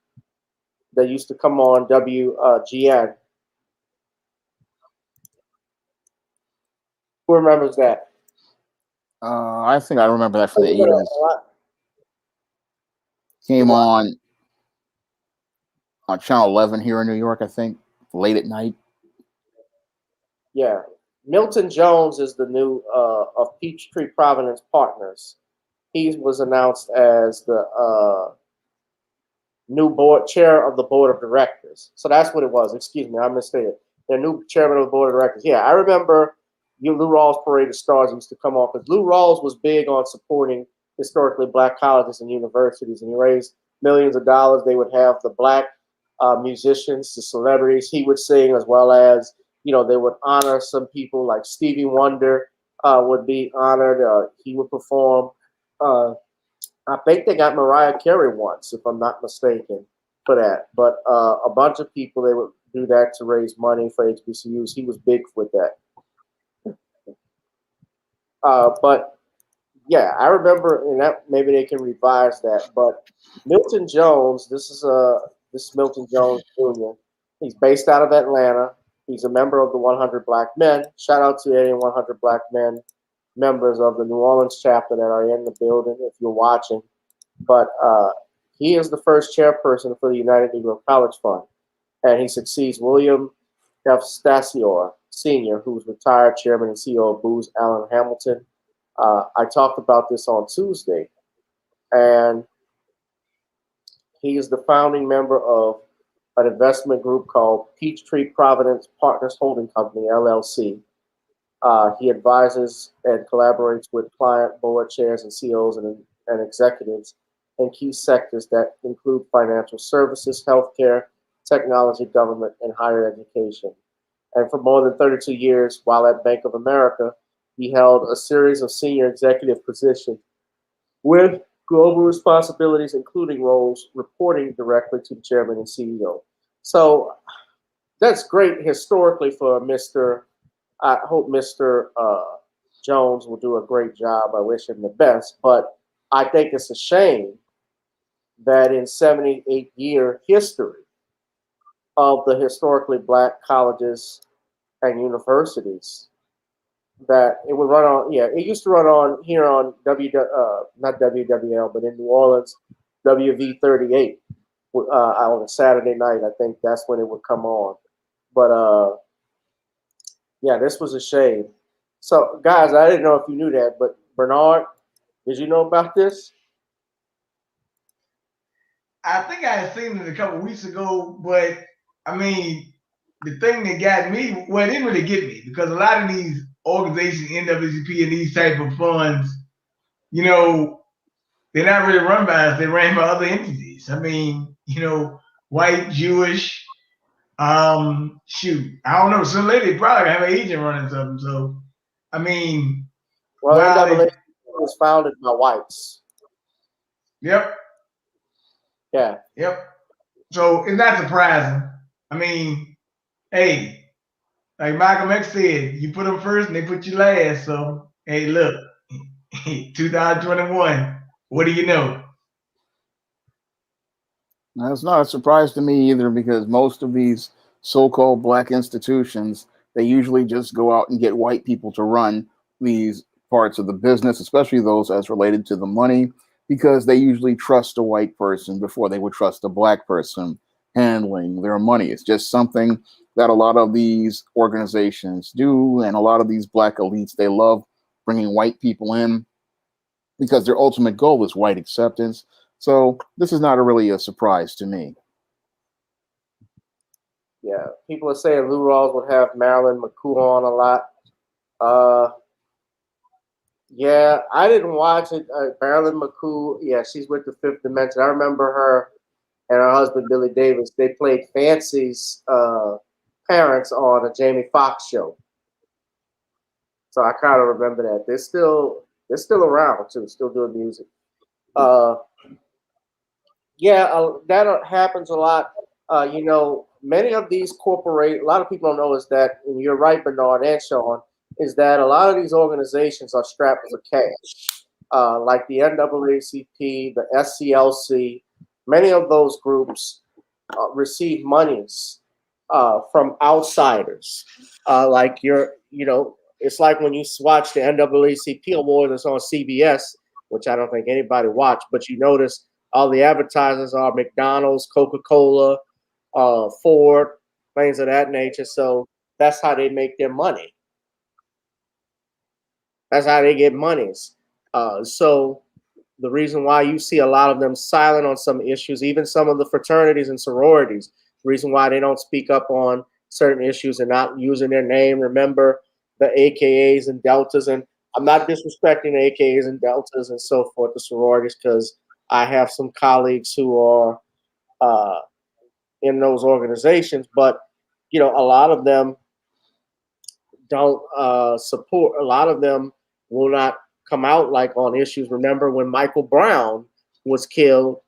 that used to come on WGN? Who remembers that? I think I remember that from the 80s. Came on Channel 11 here in New York, I think, late at night. Yeah. Milton Jones is the new of Peachtree Providence Partners. He was announced as the new chair of the board of directors. So that's what it was. Excuse me, I misstated. The new chairman of the board of directors. Yeah, I remember Lou Rawls Parade of Stars used to come off because Lou Rawls was big on supporting historically black colleges and universities, and he raised millions of dollars. They would have the black musicians, the celebrities he would sing, as well as they would honor some people like Stevie Wonder would be honored. He would perform. I think they got Mariah Carey once, if I'm not mistaken, for that. But a bunch of people, they would do that to raise money for HBCUs. He was big with that. But yeah, I remember, and that maybe they can revise that. But Milton Jones, this is Milton Jones Jr. He's based out of Atlanta. He's a member of the 100 Black Men. Shout out to any 100 Black Men members of the New Orleans chapter that are in the building if you're watching. But he is the first chairperson for the United Negro College Fund, and he succeeds William F. Stasior Sr., who's retired chairman and CEO of Booz Allen Hamilton. I talked about this on Tuesday, and he is the founding member of an investment group called Peachtree Providence Partners Holding Company, LLC. He advises and collaborates with client board chairs and CEOs and executives in key sectors that include financial services, healthcare, technology, government, and higher education. And for more than 32 years, while at Bank of America, he held a series of senior executive positions with global responsibilities, including roles reporting directly to the chairman and CEO. So that's great historically for Mr. I hope Mr. Jones will do a great job. I wish him the best. But I think it's a shame that in 78-year history of the historically black colleges and universities, that it would run on, it used to run on here on not WWL, but in New Orleans, WV38 on a Saturday night. I think that's when it would come on. But yeah, this was a shame. So, guys, I didn't know if you knew that, but Bernard, did you know about this? I think I had seen it a couple weeks ago, but I mean, the thing that got me, well, it didn't really get me because a lot of these organizations, NAACP and these type of funds, they're not really run by us. They're ran by other entities. I mean, white, Jewish. Shoot, I don't know. Some lady probably have an agent running something. So, I mean, well, NAACP was founded by whites. Yep. Yeah. Yep. So it's not surprising. I mean, hey, like Malcolm X said, you put them first and they put you last. So, hey, look, 2021, what do you know? That's not a surprise to me either, because most of these so-called black institutions, they usually just go out and get white people to run these parts of the business, especially those as related to the money, because they usually trust a white person before they would trust a black person handling their money. It's just something that a lot of these organizations do, and a lot of these black elites, they love bringing white people in because their ultimate goal is white acceptance. So this is not really a surprise to me. Yeah, people are saying Lou Rawls would have Marilyn McCoo on a lot. Yeah, I didn't watch it. Marilyn McCoo, yeah, she's with the Fifth Dimension. I remember her and her husband Billy Davis. They played Fancy's parents on a Jamie Foxx show. So I kind of remember that. They're still around too, still doing music. That happens a lot. Many of these a lot of people don't know is that, and you're right, Bernard and Sean, is that a lot of these organizations are strapped for cash, like the NAACP, the SCLC. Many of those groups receive monies from outsiders. It's like when you watch the NAACP Awards on CBS, which I don't think anybody watched, but you notice all the advertisers are McDonald's, Coca-Cola, Ford, things of that nature. So that's how they make their money. That's how they get monies. So the reason why you see a lot of them silent on some issues, even some of the fraternities and sororities, the reason why they don't speak up on certain issues and not using their name. Remember the AKAs and Deltas, and I'm not disrespecting the AKAs and Deltas and so forth, the sororities, because I have some colleagues who are in those organizations, but a lot of them don't support. A lot of them will not come out like on issues. Remember when Michael Brown was killed,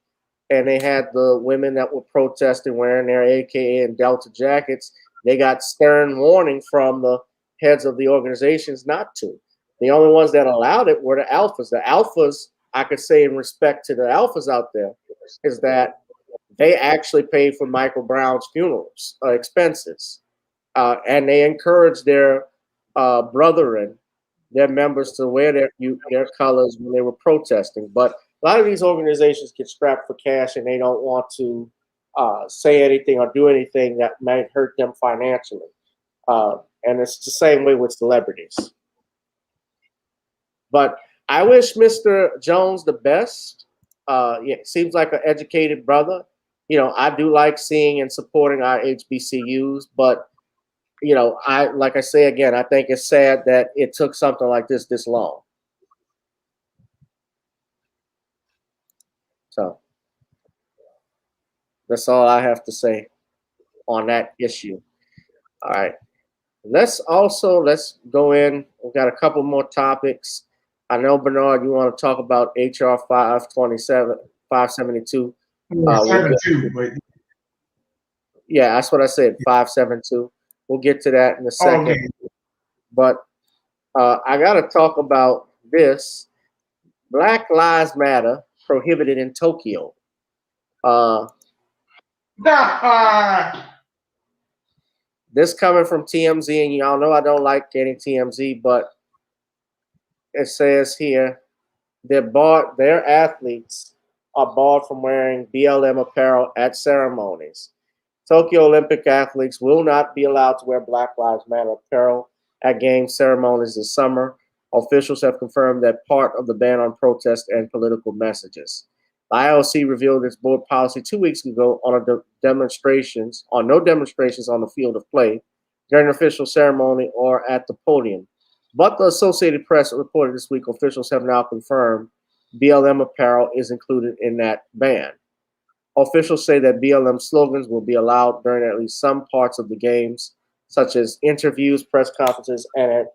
and they had the women that were protesting wearing their AKA and Delta jackets. They got stern warning from the heads of the organizations not to. The only ones that allowed it were the alphas. The alphas, I could say in respect to the alphas out there, is that they actually paid for Michael Brown's funerals expenses, and they encouraged their brethren, their members, to wear their colors when they were protesting. But a lot of these organizations get strapped for cash, and they don't want to say anything or do anything that might hurt them financially. And it's the same way with celebrities. But I wish Mr. Jones the best. Seems like an educated brother. I do like seeing and supporting our HBCUs, but like I say again, I think it's sad that it took something like this long. So that's all I have to say on that issue. All right. Let's go in. We've got a couple more topics. I know, Bernard, you want to talk about HR 572. 72, but yeah, that's what I said, 572. We'll get to that in a second. Okay. But I got to talk about this. Black Lives Matter prohibited in Tokyo. This coming from TMZ, and y'all know I don't like getting TMZ, but it says here their athletes are barred from wearing BLM apparel at ceremonies. Tokyo Olympic athletes will not be allowed to wear Black Lives Matter apparel at game ceremonies this summer. Officials have confirmed that part of the ban on protest and political messages. The IOC revealed its board policy 2 weeks ago on no demonstrations on the field of play, during an official ceremony, or at the podium. But the Associated Press reported this week, officials have now confirmed BLM apparel is included in that ban. Officials say that BLM slogans will be allowed during at least some parts of the games, such as interviews, press conferences, and at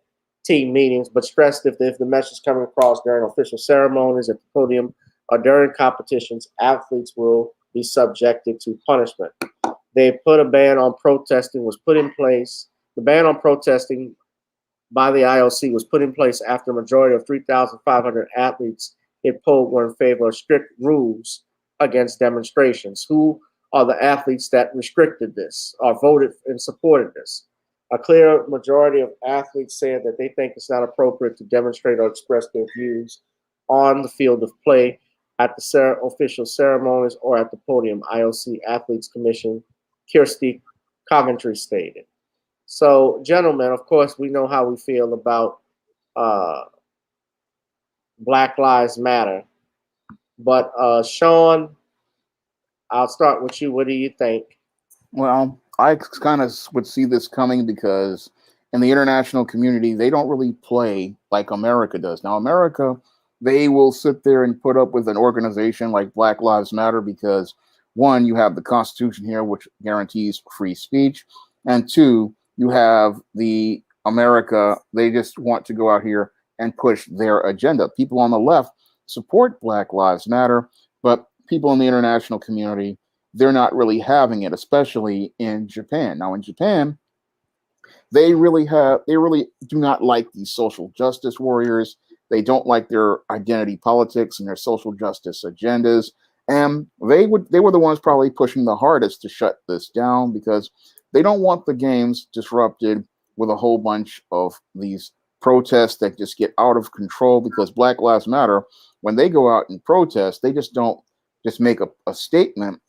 team meetings, but stressed if the message coming across during official ceremonies at the podium or during competitions, athletes will be subjected to punishment. They put a ban on protesting was put in place. The ban on protesting by the IOC was put in place after a majority of 3,500 athletes it polled were in favor of strict rules against demonstrations. Who are the athletes that restricted this or voted and supported this? A clear majority of athletes said that they think it's not appropriate to demonstrate or express their views on the field of play, at the official ceremonies, or at the podium, IOC Athletes Commission Kirsty Coventry stated. So, gentlemen, of course, we know how we feel about Black Lives Matter. But, Shawn, I'll start with you. What do you think? Well, I kind of would see this coming because in the international community, they don't really play like America does. Now, America, they will sit there and put up with an organization like Black Lives Matter because, one, you have the Constitution here, which guarantees free speech. And two, you have the America, they just want to go out here and push their agenda. People on the left support Black Lives Matter, but people in the international community, they're not really having it, especially in Japan. Now, in Japan, they really do not like these social justice warriors. They don't like their identity politics and their social justice agendas. And they were the ones probably pushing the hardest to shut this down because they don't want the games disrupted with a whole bunch of these protests that just get out of control, because Black Lives Matter, when they go out and protest, they just don't just make a statement.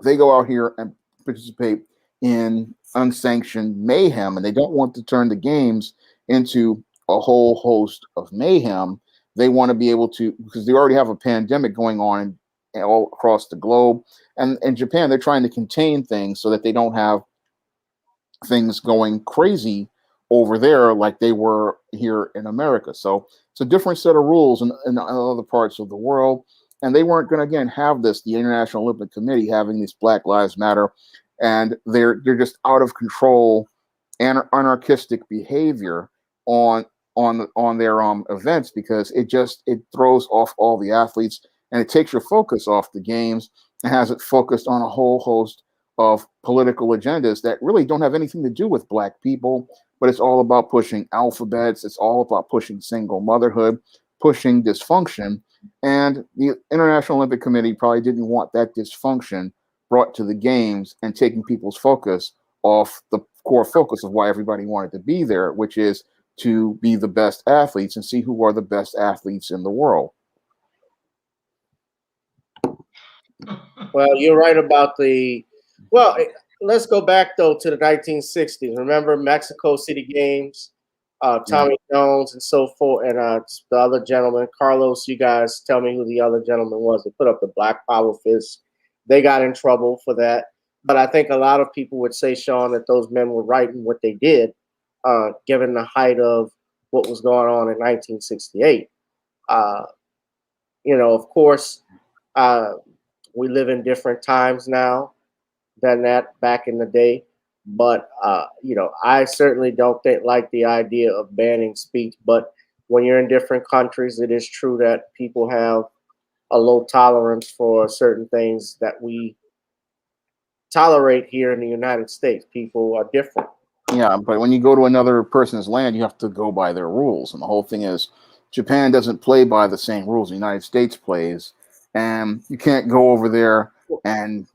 They go out here and participate in unsanctioned mayhem, and they don't want to turn the games into a whole host of mayhem. They want to be able to, because they already have a pandemic going on all across the globe. And in Japan, they're trying to contain things so that they don't have things going crazy over there like they were here in America. So it's a different set of rules in other parts of the world. And they weren't going to, again, have this, the International Olympic Committee having this Black Lives Matter, and they're just out of control and anarchistic behavior on their events, because it throws off all the athletes, and it takes your focus off the games and has it focused on a whole host of political agendas that really don't have anything to do with Black people, but it's all about pushing alphabets. It's all about pushing single motherhood, pushing dysfunction. And the International Olympic Committee probably didn't want that dysfunction brought to the games and taking people's focus off the core focus of why everybody wanted to be there, which is to be the best athletes and see who are the best athletes in the world. Well, you're right about let's go back, though, to the 1960s. Remember Mexico City Games? Tommy Jones and so forth, and the other gentleman, Carlos. You guys tell me who the other gentleman was. They put up the Black Power fist. They got in trouble for that. But I think a lot of people would say, Shawn, that those men were right in what they did, given the height of what was going on in 1968. Of course, we live in different times now than that back in the day. But, I certainly don't like the idea of banning speech. But when you're in different countries, it is true that people have a low tolerance for certain things that we tolerate here in the United States. People are different. Yeah, but when you go to another person's land, you have to go by their rules. And the whole thing is, Japan doesn't play by the same rules the United States plays. And you can't go over there and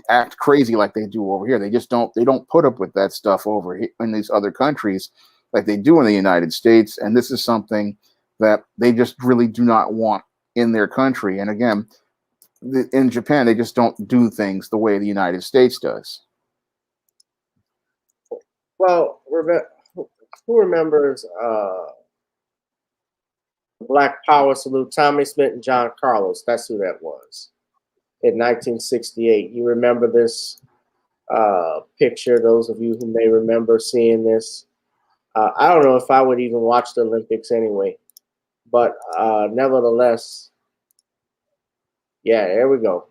act crazy like they do over here. They don't put up with that stuff over here in these other countries like they do in the United States. And this is something that they just really do not want in their country. And again, in Japan, they just don't do things the way the United States does. Well, who remembers Black Power salute? Tommy Smith and John Carlos. That's who that was in 1968. You remember this picture, those of you who may remember seeing this. I don't know if I would even watch the Olympics anyway, but nevertheless, yeah, there we go.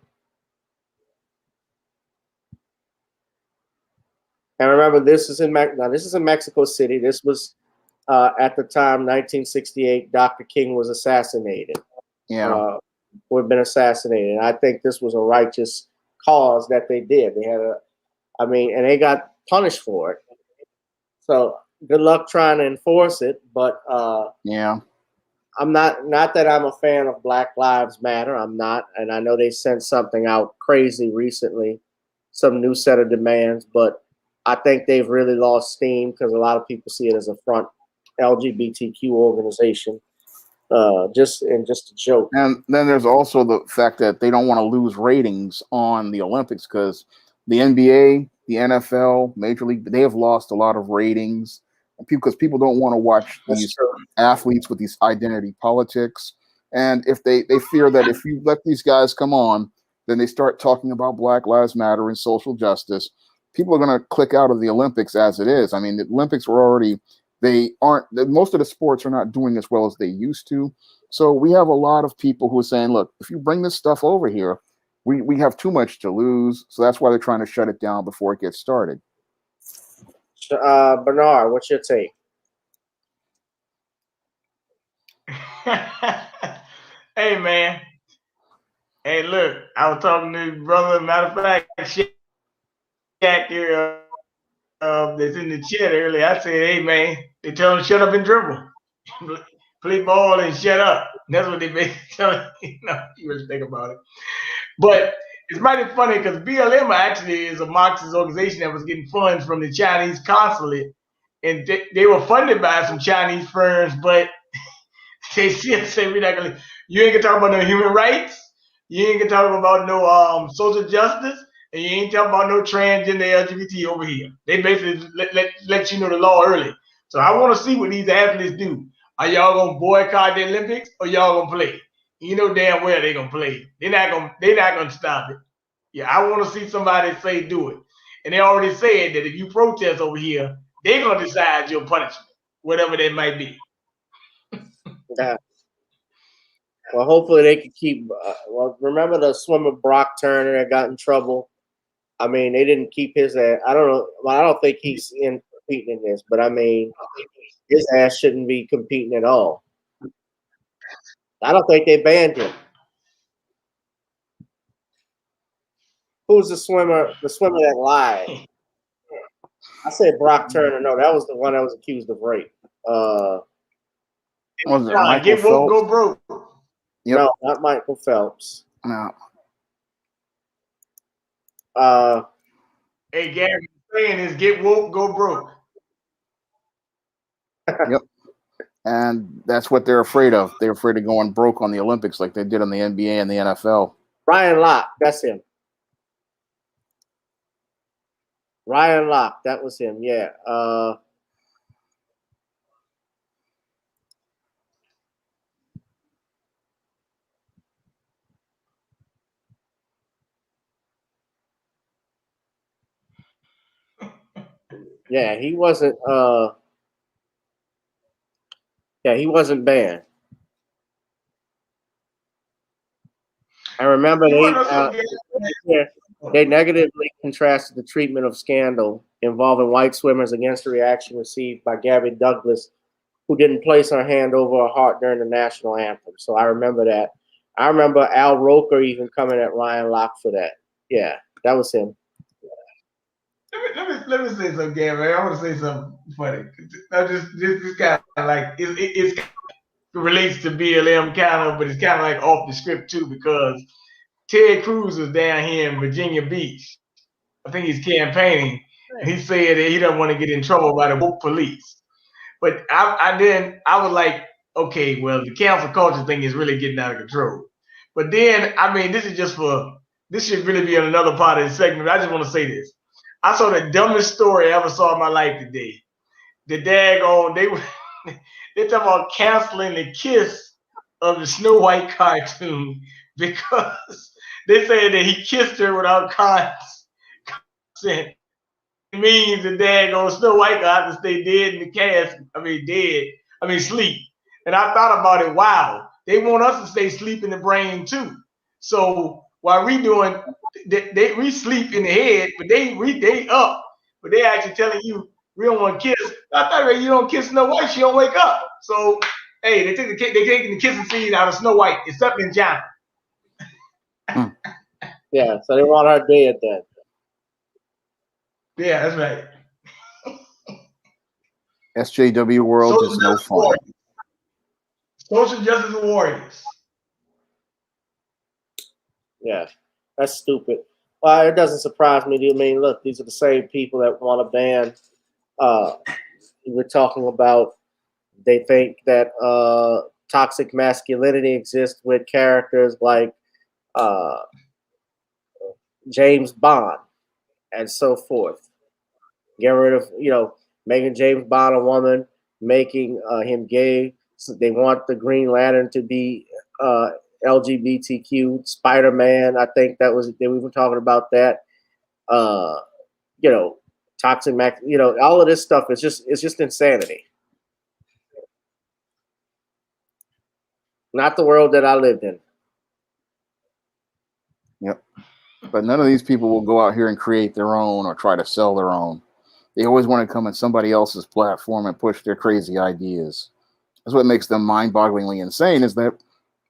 And remember, this is in Mexico City. This was at the time, 1968. Dr. King was assassinated. Yeah. Who had been assassinated. And I think this was a righteous cause that they did. They had and they got punished for it. So good luck trying to enforce it. But yeah, I'm not that I'm a fan of Black Lives Matter. I'm not, and I know they sent something out crazy recently, some new set of demands, but I think they've really lost steam because a lot of people see it as a front LGBTQ organization. Just a joke. And then there's also the fact that they don't want to lose ratings on the Olympics because the NBA, the NFL, Major League, they have lost a lot of ratings because people don't want to watch these athletes with these identity politics. And if they fear that if you let these guys come on, then they start talking about Black Lives Matter and social justice, people are going to click out of the Olympics as it is. I mean, the Olympics were already, most of the sports are not doing as well as they used to. So we have a lot of people who are saying, look, if you bring this stuff over here, we have too much to lose. So that's why they're trying to shut it down before it gets started. Bernard, what's your take? Hey, man. Hey, look, I was talking to his brother. Matter of fact, Shaq here that's in the chat earlier. I said, hey, man, they tell him shut up and dribble. Play ball and shut up. That's what they basically tell you. You really think about it. But it's mighty funny because BLM actually is a Marxist organization that was getting funds from the Chinese consulate. And they were funded by some Chinese firms, but they still say we're not going to. You ain't going to talk about no human rights. You ain't going to talk about no social justice. And you ain't talking about no transgender LGBT over here. They basically let you know the law early. So I want to see what these athletes do. Are y'all gonna boycott the Olympics or y'all gonna play? You know damn well they're gonna play. They're not gonna stop it. Yeah, I want to see somebody say do it. And they already said that if you protest over here, they're gonna decide your punishment, whatever that might be. Yeah. Well, hopefully they can keep. Remember the swimmer Brock Turner that got in trouble? I mean, they didn't keep his ass. I don't know. Well, I don't think he's competing in this, but I mean, his ass shouldn't be competing at all. I don't think they banned him. Who's the swimmer? The swimmer that lied. I said Brock Turner. No, that was the one that was accused of rape. Was it Michael Get woke, Phelps? go broke. Yep. No, not Michael Phelps. No. Hey, Gary, saying is get woke, go broke. Yep. And that's what they're afraid of. They're afraid of going broke on the Olympics like they did on the NBA and the NFL. Ryan Locke, that's him. Ryan Locke, that was him. Yeah. Yeah, he wasn't. Yeah, he wasn't banned. I remember they negatively contrasted the treatment of scandal involving white swimmers against the reaction received by Gabby Douglas, who didn't place her hand over her heart during the national anthem. So I remember that. I remember Al Roker even coming at Ryan Locke for that. Yeah, that was him. Let me say something, Gary. I want to say something funny. This kind of like it relates to BLM kind of, but it's kind of like off the script too because Ted Cruz was down here in Virginia Beach. I think he's campaigning. And he said that he doesn't want to get in trouble by the woke police. But I was like, okay, well, the cancel culture thing is really getting out of control. But then, I mean, this should really be on another part of the segment. I just want to say this. I saw the dumbest story I ever saw in my life today. The daggone, they talking about canceling the kiss of the Snow White cartoon because they said that he kissed her without consent. It means the daggone Snow White got to stay dead in the cast. Sleep. And I thought about it. Wow, they want us to stay sleep in the brain too. So while we sleep in the head, but they up. but they're actually telling you we don't want to kiss. I thought you don't kiss Snow White, she don't wake up. So hey, they taking the kissing scene out of Snow White. It's up in John. Yeah, so they want her dead then. Yeah, that's right. SJW world is no fun. Social justice warriors. Yeah, that's stupid. Well, it doesn't surprise me. I mean, look, these are the same people that want to ban. We're talking about. They think that toxic masculinity exists with characters like James Bond and so forth. Get rid of, making James Bond a woman, making him gay. So they want the Green Lantern to be LGBTQ. Spider-Man, I think we were talking about that. Toxic max. All of this stuff is just insanity. Not the world that I lived in. Yep. But none of these people will go out here and create their own or try to sell their own. They always want to come on somebody else's platform and push their crazy ideas. That's what makes them mind-bogglingly insane, is that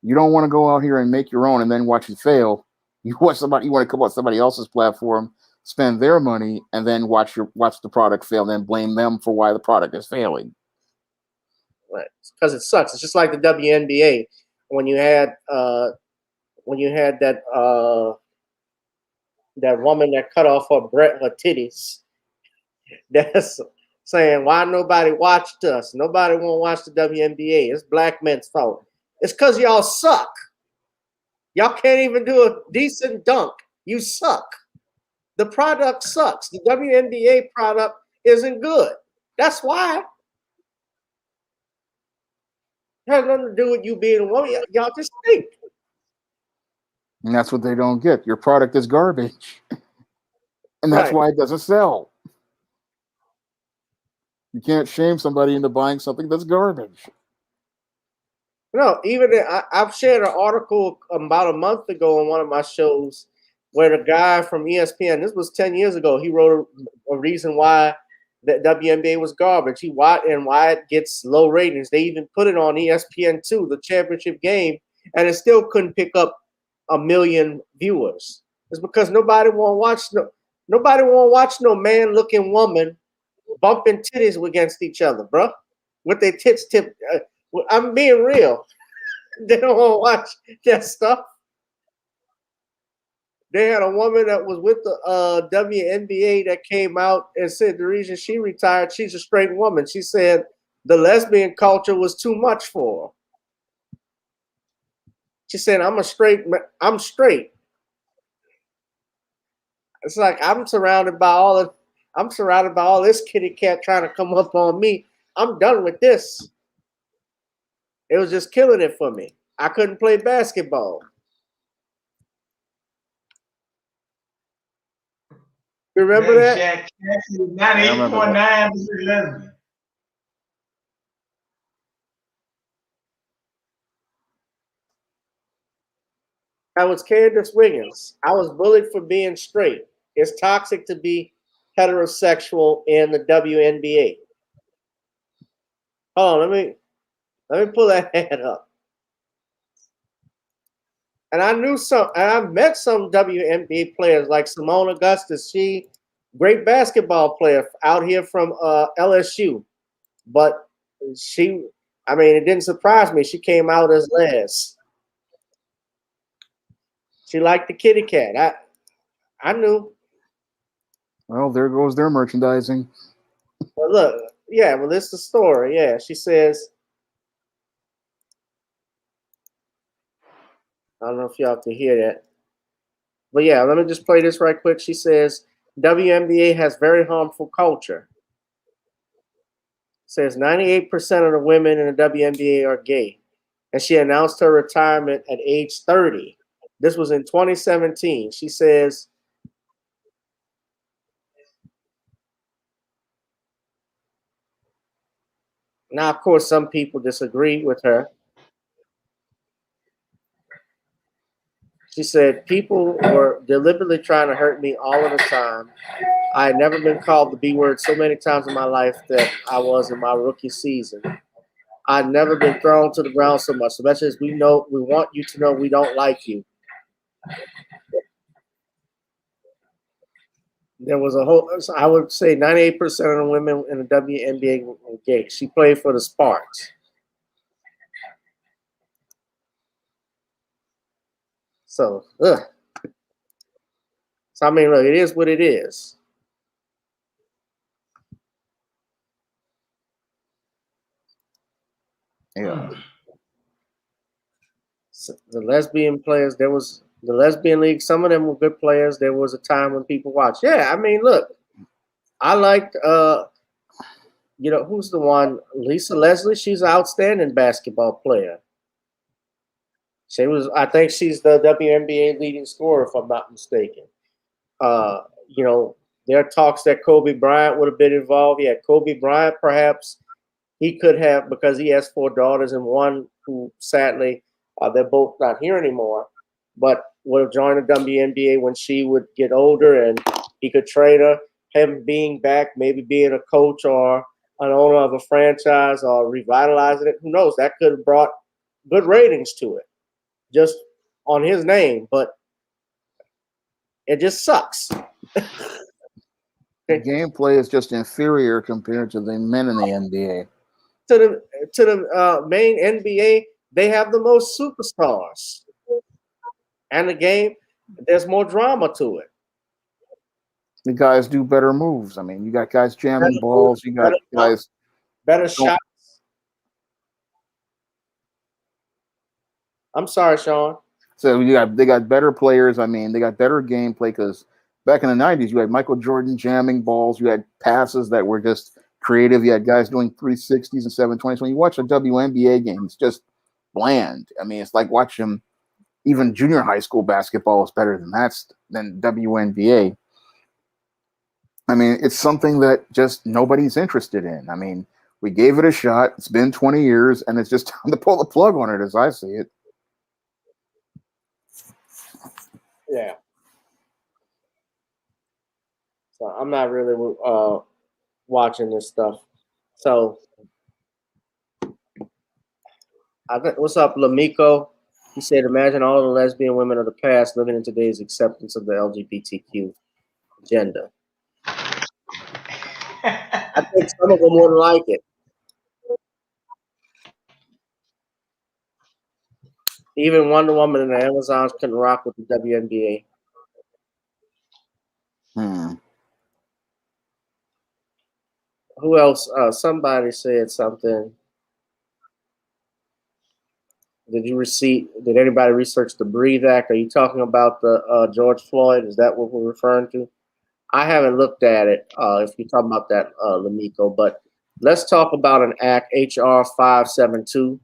you don't want to go out here and make your own and then watch it fail. You want to come on somebody else's platform, spend their money, and then watch the product fail, and then blame them for why the product is failing. Right, because it sucks. It's just like the WNBA when you had that woman that cut off her titties. That's saying why nobody watched us. Nobody won't watch the WNBA. It's black men's fault. It's because y'all suck. Y'all can't even do a decent dunk. You suck. The product sucks. The WNBA product isn't good. That's why. It has nothing to do with you being a woman. Y'all just think. And that's what they don't get. Your product is garbage. And that's why it doesn't sell. You can't shame somebody into buying something that's garbage. No, I've shared an article about a month ago on one of my shows where the guy from ESPN, this was 10 years ago, he wrote a reason why the WNBA was garbage. Why it gets low ratings. They even put it on ESPN2, the championship game, and it still couldn't pick up 1 million viewers. It's because nobody won't watch no man-looking woman bumping titties against each other, bro, with their tits tipped. I'm being real. They don't want to watch that stuff. They had a woman that was with the WNBA that came out and said the reason she retired, she's a straight woman. She said the lesbian culture was too much for her. She said, I'm straight. It's like I'm surrounded by all this kitty cat trying to come up on me. I'm done with this. It was just killing it for me. I couldn't play basketball. You remember that? 98.9% lesbian. I was Candace Wiggins. I was bullied for being straight. It's toxic to be heterosexual in the WNBA. Hold on, let me pull that head up. And I met some WNBA players like Simone Augustus. She great basketball player out here from LSU. But it didn't surprise me. She came out as Les. She liked the kitty cat. I knew. Well, there goes their merchandising. Well, look, this is the story. Yeah, she says, I don't know if y'all can hear that. But yeah, let me just play this right quick. She says, WNBA has very harmful culture. Says 98% of the women in the WNBA are gay. And she announced her retirement at age 30. This was in 2017. She says, now, of course, some people disagree with her. She said, people were deliberately trying to hurt me all of the time. I had never been called the B word so many times in my life that I was in my rookie season. I'd never been thrown to the ground so much, especially as we want you to know we don't like you. There was a whole, I would say 98% of the women in the WNBA were gay. She played for the Sparks. So, I mean, look, it is what it is. Yeah. So the lesbian players, there was the lesbian league. Some of them were good players. There was a time when people watched. Yeah, I mean, look, I liked, who's the one? Lisa Leslie. She's an outstanding basketball player. I think she's the WNBA leading scorer, if I'm not mistaken. There are talks that Kobe Bryant would have been involved. Yeah, Kobe Bryant, perhaps he could have, because he has 4 daughters and one who sadly, they're both not here anymore, but would have joined the WNBA when she would get older and he could train her. Him being back, maybe being a coach or an owner of a franchise or revitalizing it. Who knows? That could have brought good ratings to it just on his name, but it just sucks. The gameplay is just inferior compared to the men in the NBA. To the main NBA, they have the most superstars, and the game, there's more drama to it. The guys do better moves. I mean, you got guys jamming balls. You got guys better shots. I'm sorry, Sean. So they got better players. I mean, they got better gameplay because back in the 90s, you had Michael Jordan jamming balls. You had passes that were just creative. You had guys doing 360s and 720s. When you watch a WNBA game, it's just bland. I mean, it's like watching even junior high school basketball is better than WNBA. I mean, it's something that just nobody's interested in. I mean, we gave it a shot. It's been 20 years, and it's just time to pull the plug on it, as I see it. Yeah. So I'm not really watching this stuff. So, what's up, Lamiko? He said, imagine all the lesbian women of the past living in today's acceptance of the LGBTQ agenda. I think some of them wouldn't like it. Even Wonder Woman and the Amazons couldn't rock with the WNBA. Who else? Somebody said something. Did anybody research the Breathe Act? Are you talking about the George Floyd? Is that what we're referring to? I haven't looked at it. If you're talking about that, Lamiko, but let's talk about an act, HR 572.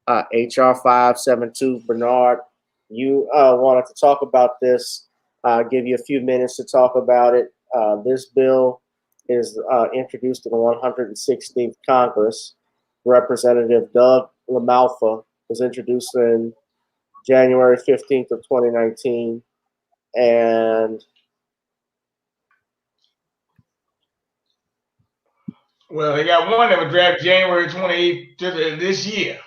HR 572. Bernard, you wanted to talk about this. I'll give you a few minutes to talk about it. This bill is introduced in the 116th Congress. Representative Doug LaMalfa was introduced in January 15th of 2019. And well, they got one that was drafted January 28th this year.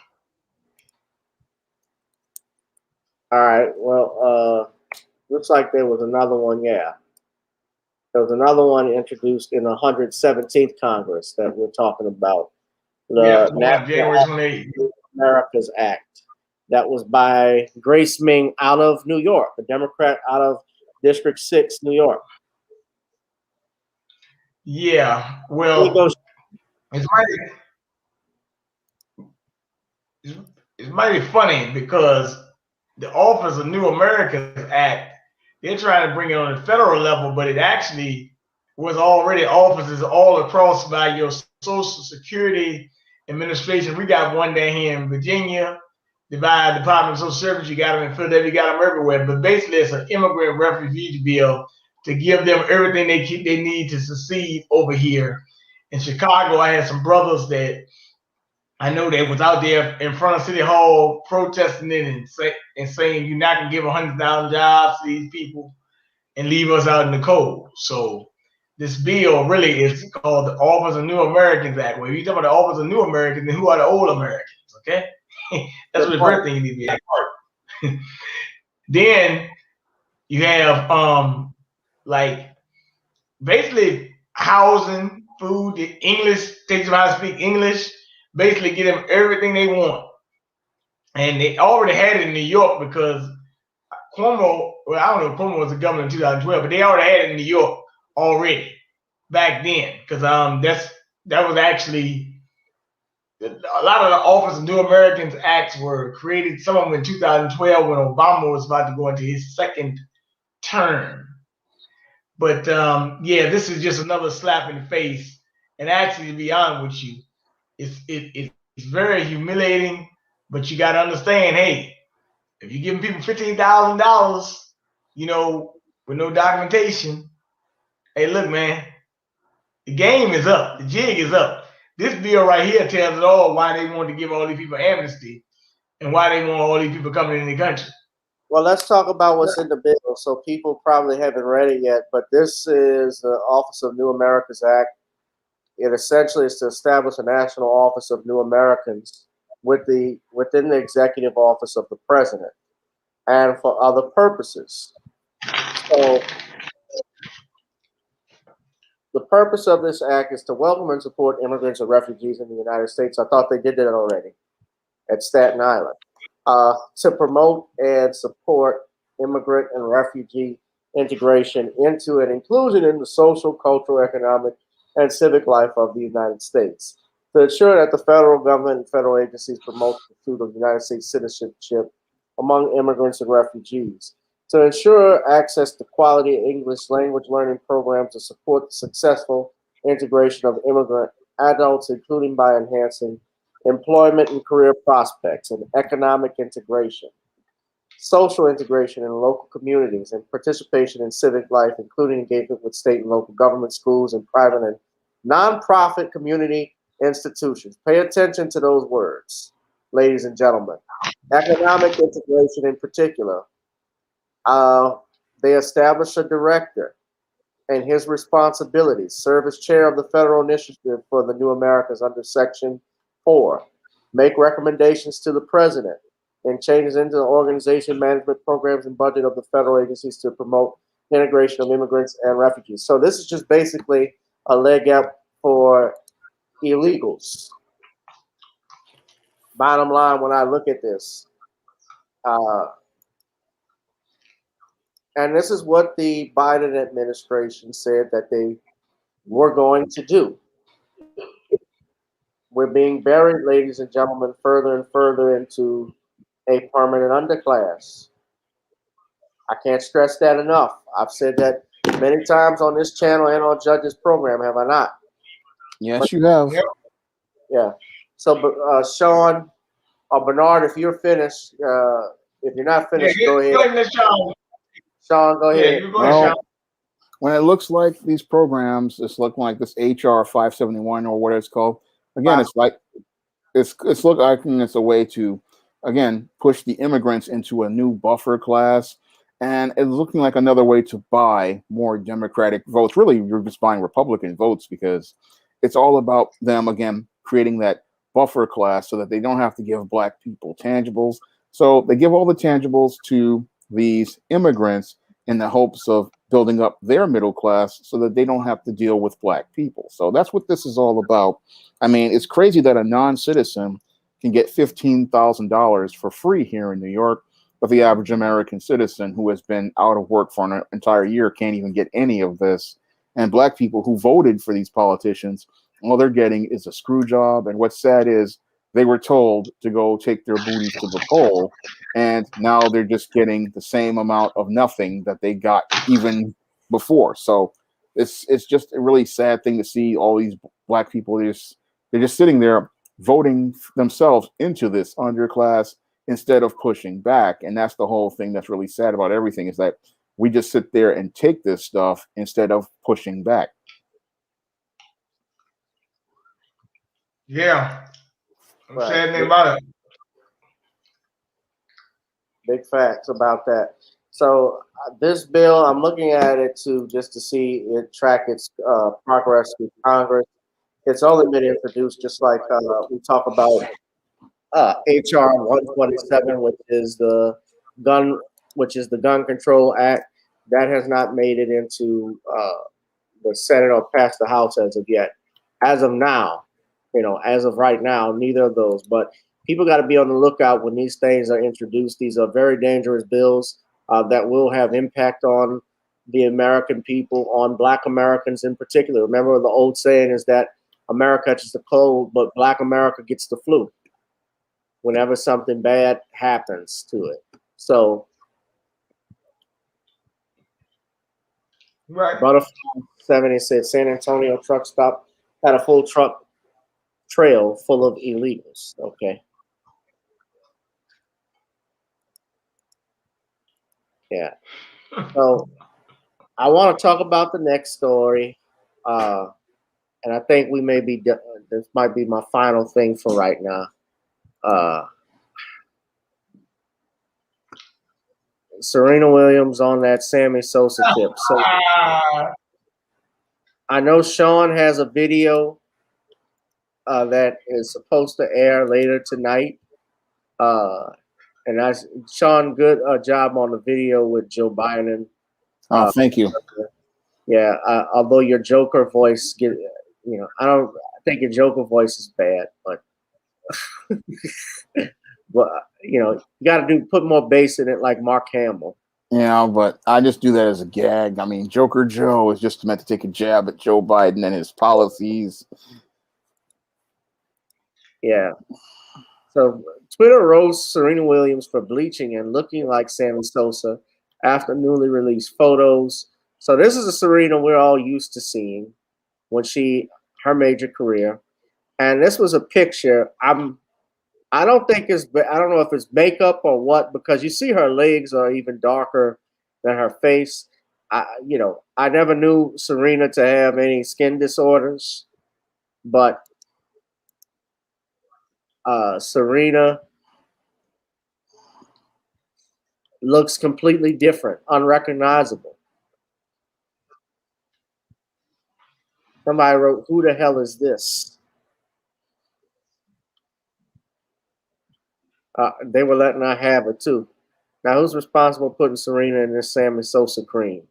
All right. Well, looks like there was another one. Yeah. There was another one introduced in the 117th Congress that we're talking about. The January 28th. America's Act. That was by Grace Ming out of New York, a Democrat out of District 6, New York. Yeah. Well, it's mighty funny because the Office of New Americans Act, they're trying to bring it on the federal level, but it actually was already offices all across by your Social Security Administration. We got one down here in Virginia, the Department of Social Service. You got them in Philadelphia, you got them everywhere. But basically, it's an immigrant refugee bill to give them everything they need to succeed over here. In Chicago, I had some brothers that I know they was out there in front of City Hall protesting it and saying you're not gonna give 100,000 jobs to these people and leave us out in the cold. So this bill really is called the Office of New Americans Act. When you talk about the Office of New Americans, then who are the old Americans? Okay, that's what the first thing you need to be at. Then you have like basically housing, food, English, teach them how to speak English, basically get them everything they want. And they already had it in New York because Cuomo, well, I don't know if Cuomo was the governor in 2012, but they already had it in New York already back then. Because that was actually a lot of the Office of New Americans Acts were created, some of them in 2012 when Obama was about to go into his second term. But yeah, this is just another slap in the face. And actually, to be honest with you, it's very humiliating. But you got to understand, hey, if you're giving people $15,000, you know, with no documentation, hey, look, man, the game is up. The jig is up. This bill right here tells it all why they want to give all these people amnesty and why they want all these people coming in the country. Well, let's talk about what's in the bill. So people probably haven't read it yet, but this is the Office of New Americans Act. It essentially is to establish a national office of New Americans within the executive office of the president and for other purposes. So the purpose of this act is to welcome and support immigrants and refugees in the United States. I thought they did that already at Staten Island. To promote and support immigrant and refugee integration into and inclusion in the social, cultural, economic, and civic life of the United States. To ensure that the federal government and federal agencies promote the pursuit of United States citizenship among immigrants and refugees. To ensure access to quality English language learning programs to support the successful integration of immigrant adults, including by enhancing employment and career prospects and economic integration, social integration in local communities, and participation in civic life, including engagement with state and local government, schools, and private and nonprofit community institutions. Pay attention to those words, ladies and gentlemen. Economic integration in particular. They establish a director and his responsibilities. Serve as chair of the federal initiative for the New Americas under Section 4. Make recommendations to the president and changes into the organization, management programs, and budget of the federal agencies to promote integration of immigrants and refugees. So this is just basically a leg up for illegals. Bottom line, when I look at this, and this is what the Biden administration said that they were going to do. We're being buried, ladies and gentlemen, further and further into a permanent underclass. I can't stress that enough. I've said that many times on this channel and on Judge's program, have I not? Yes, you have. Yeah. So, Sean or Bernard, if you're finished, if you're not finished, go ahead. Sean, go ahead. Well, when it looks like these programs, it's looking like this HR 571 or what it's called. Again, it's like it's looking like it's a way to, again, push the immigrants into a new buffer class, and it's looking like another way to buy more Democratic votes. Really, you're just buying Republican votes because it's all about them again creating that buffer class so that they don't have to give black people tangibles. So they give all the tangibles to these immigrants in the hopes of building up their middle class so that they don't have to deal with black people. So that's what this is all about. I mean, it's crazy that a non-citizen can get $15,000 for free here in New York, but the average American citizen who has been out of work for an entire year can't even get any of this. And black people who voted for these politicians, all they're getting is a screw job. And what's sad is they were told to go take their booties to the poll, and now they're just getting the same amount of nothing that they got even before. So it's just a really sad thing to see all these black people. They're just sitting there voting themselves into this underclass instead of pushing back. And that's the whole thing that's really sad about everything, is that we just sit there and take this stuff instead of pushing back. Yeah. Sad thing about it. Big facts about that. So this bill, I'm looking at it just to see it track its progress through Congress. It's only been introduced, just like we talk about HR 127, which is the Gun Control Act. That has not made it into the Senate or past the House as of yet. As of now, as of right now, neither of those. But people got to be on the lookout when these things are introduced. These are very dangerous bills that will have impact on the American people, on Black Americans in particular. Remember, the old saying is that America catches the cold, but Black America gets the flu whenever something bad happens to it. So, right. Butterfly 70 said San Antonio truck stop had a full truck trail full of illegals. Okay. Yeah. So I want to talk about the next story. And I think we may be, this might be my final thing for right now. Serena Williams on that Sammy Sosa tip. So I know Shawn has a video that is supposed to air later tonight. And Shawn, good job on the video with Joe Biden. Thank you. Yeah, although your Joker voice, I think your Joker voice is bad, but but you got to put more bass in it, like Mark Hamill. Yeah, but I just do that as a gag. I mean, Joker Joe is just meant to take a jab at Joe Biden and his policies. Yeah. So Twitter roasts Serena Williams for bleaching and looking like Sammy Sosa after newly released photos. So this is a Serena we're all used to seeing when her major career. And this was a picture. I don't know if it's makeup or what, because you see her legs are even darker than her face. I never knew Serena to have any skin disorders, but Serena looks completely different, unrecognizable. Somebody wrote, "Who the hell is this?" They were letting her have it too. Now, who's responsible for putting Serena in this Sammy Sosa cream?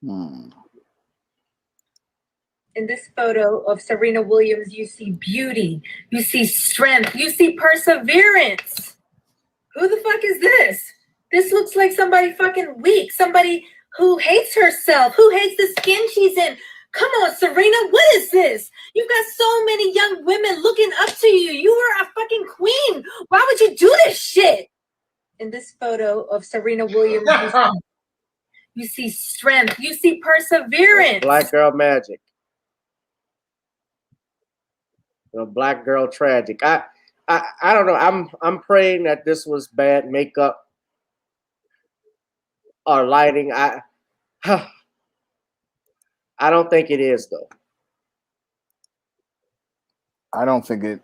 In this photo of Serena Williams, you see beauty, you see strength, you see perseverance. Who the fuck is this? This looks like somebody fucking weak, somebody who hates herself, who hates the skin she's in. Come on, Serena, what is this? You've got so many young women looking up to you. You were a fucking queen. Why would you do this shit? In this photo of Serena Williams, you see strength, you see perseverance. Black girl magic. Black girl tragic. I don't know. I'm praying that this was bad makeup or lighting. I don't think it is though. I don't think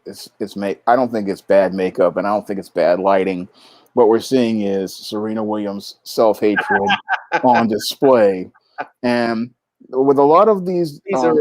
I don't think it's bad makeup, and I don't think it's bad lighting. What we're seeing is Serena Williams' self-hatred on display, and with a lot of these, a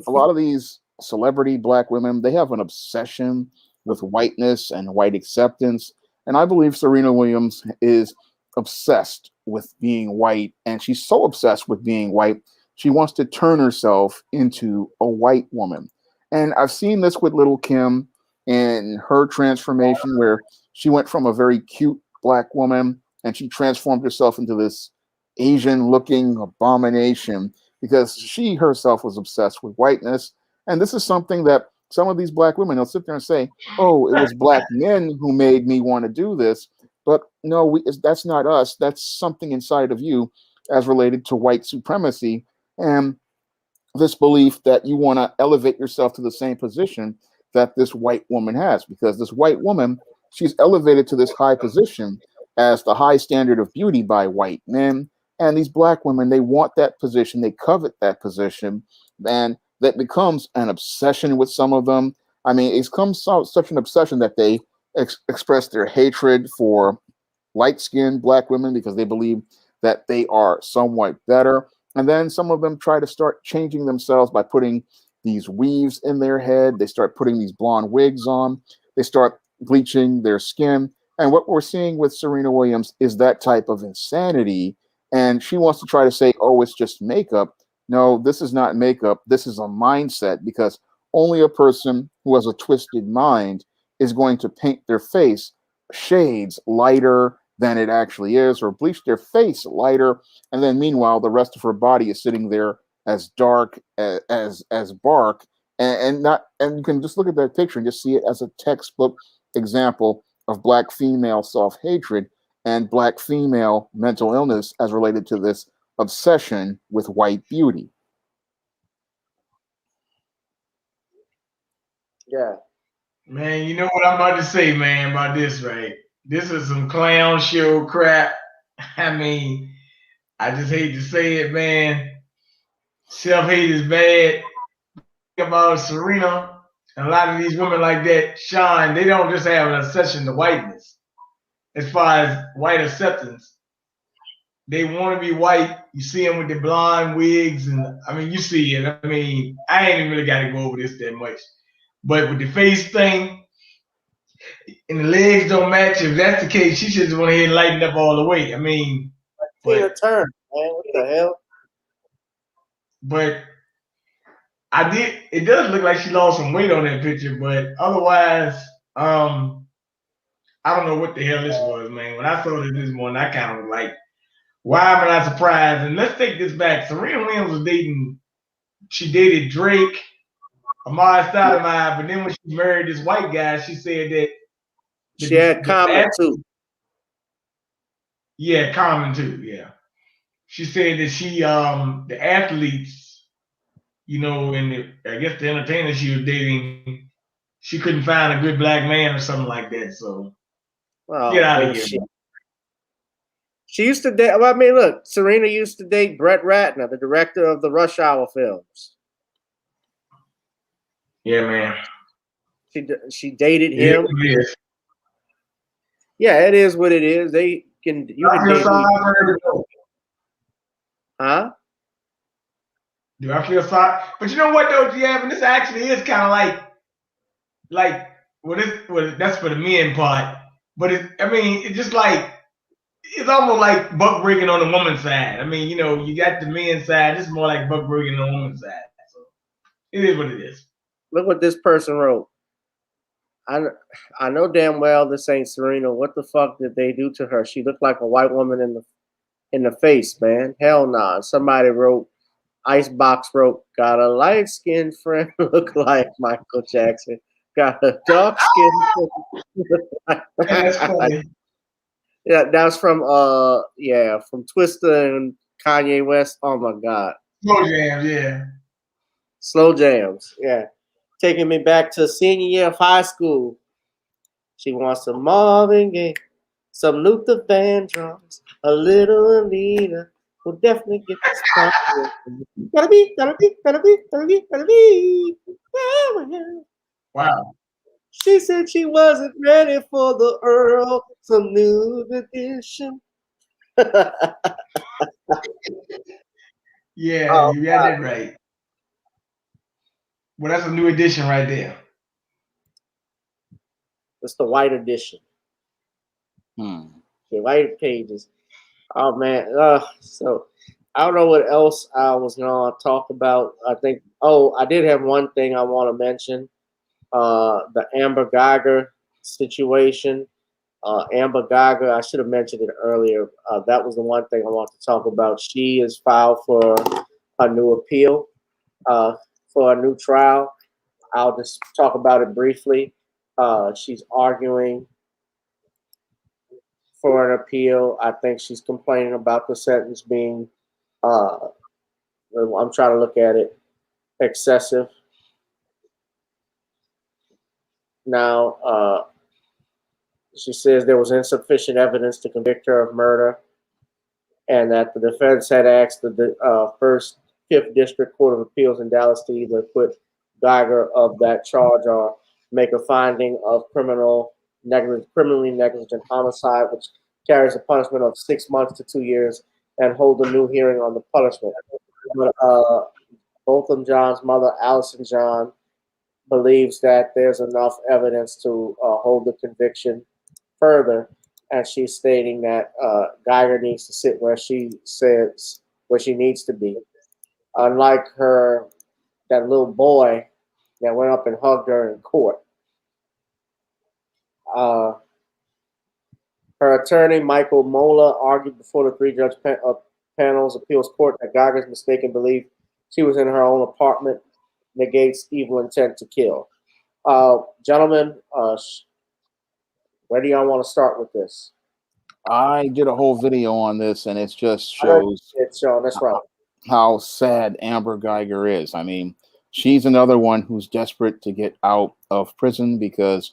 lot of these celebrity Black women, they have an obsession with whiteness and white acceptance, and I believe Serena Williams is obsessed with being white, and she's so obsessed with being white, she wants to turn herself into a white woman. And I've seen this with Little Kim in her transformation, where she went from a very cute Black woman and she transformed herself into this Asian-looking abomination because she herself was obsessed with whiteness. And this is something that some of these Black women, they'll sit there and say, oh, it was Black men who made me want to do this. But no, that's not us. That's something inside of you as related to white supremacy. And this belief that you want to elevate yourself to the same position that this white woman has, because this white woman, she's elevated to this high position as the high standard of beauty by white men. And these Black women, they want that position, they covet that position, and that becomes an obsession with some of them. I mean, it's become such an obsession that they express their hatred for light-skinned black women because they believe that they are somewhat better. And then some of them try to start changing themselves by putting these weaves in their head. They start putting these blonde wigs on. They start bleaching their skin. And what we're seeing with Serena Williams is that type of insanity. And she wants to try to say, oh, it's just makeup. No, this is not makeup. This is a mindset, because only a person who has a twisted mind is going to paint their face shades lighter than it actually is, or bleach their face lighter, and then meanwhile the rest of her body is sitting there as dark as bark, and you can just look at that picture and just see it as a textbook example of black female self-hatred and black female mental illness as related to this obsession with white beauty. Yeah. Man, you know what I'm about to say, man, about this, right? This is some clown show crap. I mean, I just hate to say it, man. Self-hate is bad. About Serena, and a lot of these women like that, Shawn, they don't just have an obsession to whiteness. As far as white acceptance, they want to be white. You see them with the blonde wigs, and I mean, you see it. I mean, I ain't even really got to go over this that much. But with the face thing, and the legs don't match, if that's the case, she should just went ahead and lighten up all the way. I mean, Tina Turner, man, what the hell? But it does look like she lost some weight on that picture, but otherwise, I don't know what the hell this was, man. When I saw it this morning, I kind of was like, why am I not surprised? And let's take this back. Serena Williams was she dated Drake, Amari Stoudemire, but then when she married this white guy, she said that she had Common too. Yeah, Common too, yeah. She said that the athletes, you know, and I guess the entertainers she was dating, she couldn't find a good black man or something like that. So get out of here. She used to date. Well, I mean, look, Serena used to date Brett Ratner, the director of the Rush Hour films. Yeah, man. She dated him. Yeah, it is what it is. You can date Huh? Do I feel sorry? But you know what though, and this actually is kind of that's for the men part. But it's just like, it's almost like buck breaking on the woman's side. I mean, you know, you got the men's side. This is more like buck breaking on the woman's side. So it is what it is. Look what this person wrote. I know damn well this ain't Serena. What the fuck did they do to her? She looked like a white woman in the face, man. Hell nah. Somebody wrote, Icebox wrote, got a light-skinned friend look like Michael Jackson. Got a dark-skinned friend. That's funny. Yeah, that's from from Twista and Kanye West. Oh my God. Slow Jams, yeah. Slow Jams, yeah. Taking me back to senior year of high school. She wants some Marvin Gaye, some Luther Vandross, a little Anita. We'll definitely get this started. Gotta be. Wow. She said she wasn't ready for the Earl, some new edition. Yeah, you got that right. Well, that's a new edition right there. It's the white edition. The white pages. Oh man. So I don't know what else I was gonna talk about. I think I did have one thing I want to mention. The Amber Guyger situation. Amber Guyger, I should have mentioned it earlier. That was the one thing I want to talk about. She is filed for a new appeal, for a new trial. I'll just talk about it briefly. She's arguing for an appeal. I think she's complaining about the sentence being, I'm trying to look at it, excessive. Now, she says there was insufficient evidence to convict her of murder, and that the defense had asked the first 5th District Court of Appeals in Dallas to either acquit Guyger of that charge or make a finding of criminally negligent homicide, which carries a punishment of 6 months to 2 years, and hold a new hearing on the punishment. But Botham Jean's mother, Allison John, believes that there's enough evidence to hold the conviction further, and she's stating that Guyger needs to sit where she needs to be. Unlike that little boy that went up and hugged her in court. Her attorney, Michael Mola, argued before the 3-judge panel's appeals court that Guyger's mistaken belief she was in her own apartment negates evil intent to kill. Gentlemen, where do y'all want to start with this? I did a whole video on this, and it just shows that's right. how sad Amber Guyger is. I mean, she's another one who's desperate to get out of prison because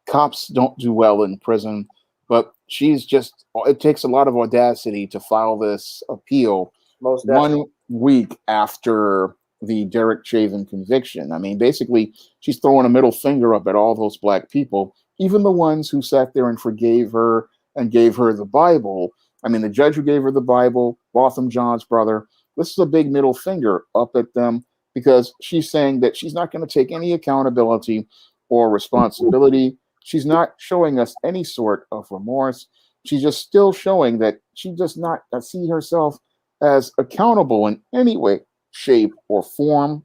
cops don't do well in prison, but it takes a lot of audacity to file this appeal 1 week after the Derrick Chauvin conviction. I mean, basically, she's throwing a middle finger up at all those black people, even the ones who sat there and forgave her and gave her the Bible. I mean, the judge who gave her the Bible, Botham Jean's brother, this is a big middle finger up at them because she's saying that she's not going to take any accountability or responsibility. She's not showing us any sort of remorse. She's just still showing that she does not see herself as accountable in any way, shape, or form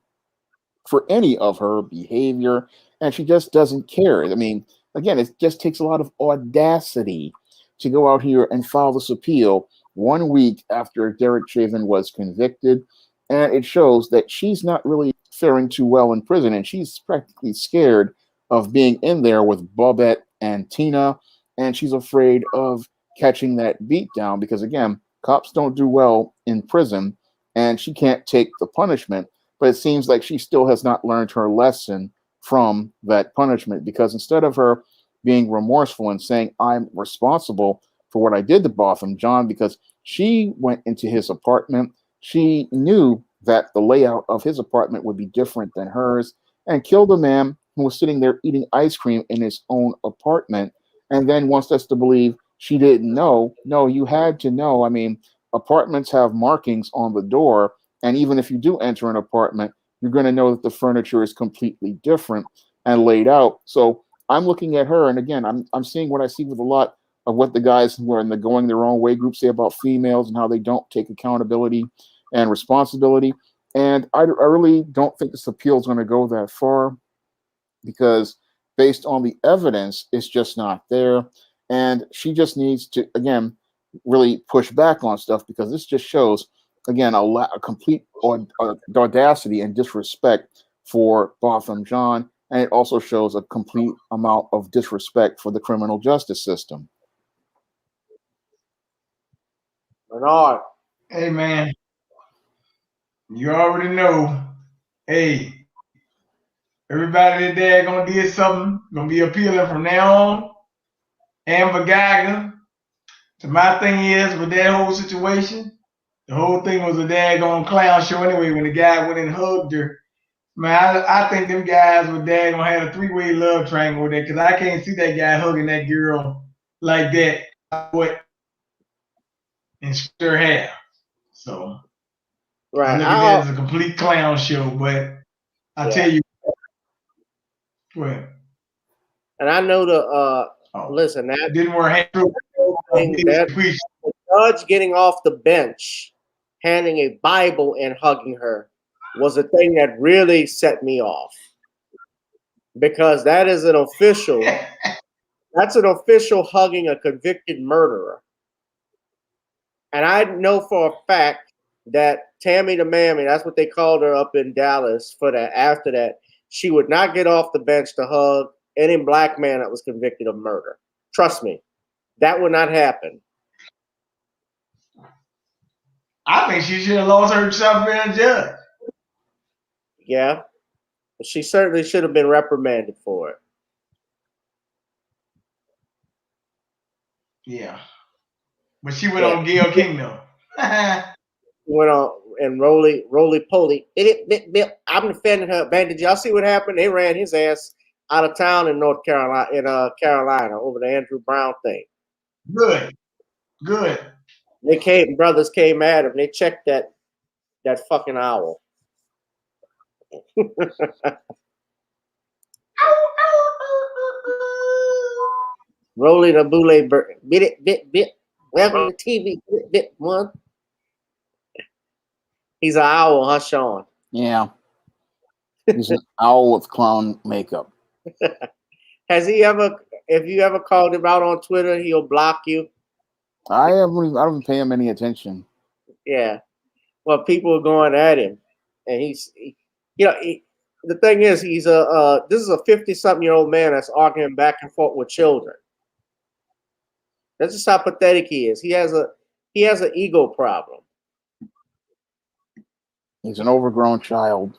for any of her behavior, and she just doesn't care. I mean, again, it just takes a lot of audacity to go out here and file this appeal 1 week after Derrick Chauvin was convicted, and it shows that she's not really faring too well in prison, and she's practically scared of being in there with Bobette and Tina, and she's afraid of catching that beatdown because, again, cops don't do well in prison, and she can't take the punishment. But it seems like she still has not learned her lesson from that punishment because instead of her being remorseful and saying, I'm responsible for what I did to Botham Jean, because she went into his apartment, she knew that the layout of his apartment would be different than hers, and killed a man who was sitting there eating ice cream in his own apartment, and then wants us to believe she didn't know. No, you had to know. I mean, apartments have markings on the door, and even if you do enter an apartment, you're going to know that the furniture is completely different and laid out. So I'm looking at her, and again, I'm seeing what I see with a lot of what the guys who are in the going their own way group say about females and how they don't take accountability and responsibility. And I really don't think this appeal is going to go that far because based on the evidence, it's just not there. And she just needs to, again, really push back on stuff because this just shows, again, a complete audacity and disrespect for Botham Jean. And it also shows a complete amount of disrespect for the criminal justice system. Bernard. Hey, man. You already know. Hey, everybody that there gonna do something, gonna be appealing from now on. Amber Guyger. So my thing is with that whole situation, the whole thing was a daggone clown show anyway when the guy went and hugged her. Man, I think them guys with dad gonna have a 3-way love triangle there because I can't see that guy hugging that girl like that. What? And sure have. So right. I look at that as a complete clown show, but I tell you what. And I know listen, that didn't work. The judge getting off the bench, handing a Bible and hugging her was a thing that really set me off. Because that is an official, that's an official hugging a convicted murderer. And I know for a fact that Tammy the Mammy, that's what they called her up in Dallas for that. After that, she would not get off the bench to hug any black man that was convicted of murder. Trust me, that would not happen. I think she should have lost her job being a judge. Yeah. She certainly should have been reprimanded for it. Yeah. But she went on Gayle King, though. Went on. and roly poly. I'm defending her. Man, did y'all see what happened? They ran his ass out of town in North Carolina, Carolina, over the Andrew Brown thing. Good. Brothers came at him. They checked that fucking owl. Rolly the boule bird. Bit. Welcome to TV. Bit one. He's an owl, huh, Sean? Yeah. He's an owl with clown makeup. If you ever called him out on Twitter, he'll block you. I don't pay him any attention. Yeah. Well, people are going at him, and the thing is, he's this is a 50-something-year-old man that's arguing back and forth with children. That's just how pathetic he is. He has an ego problem. He's an overgrown child.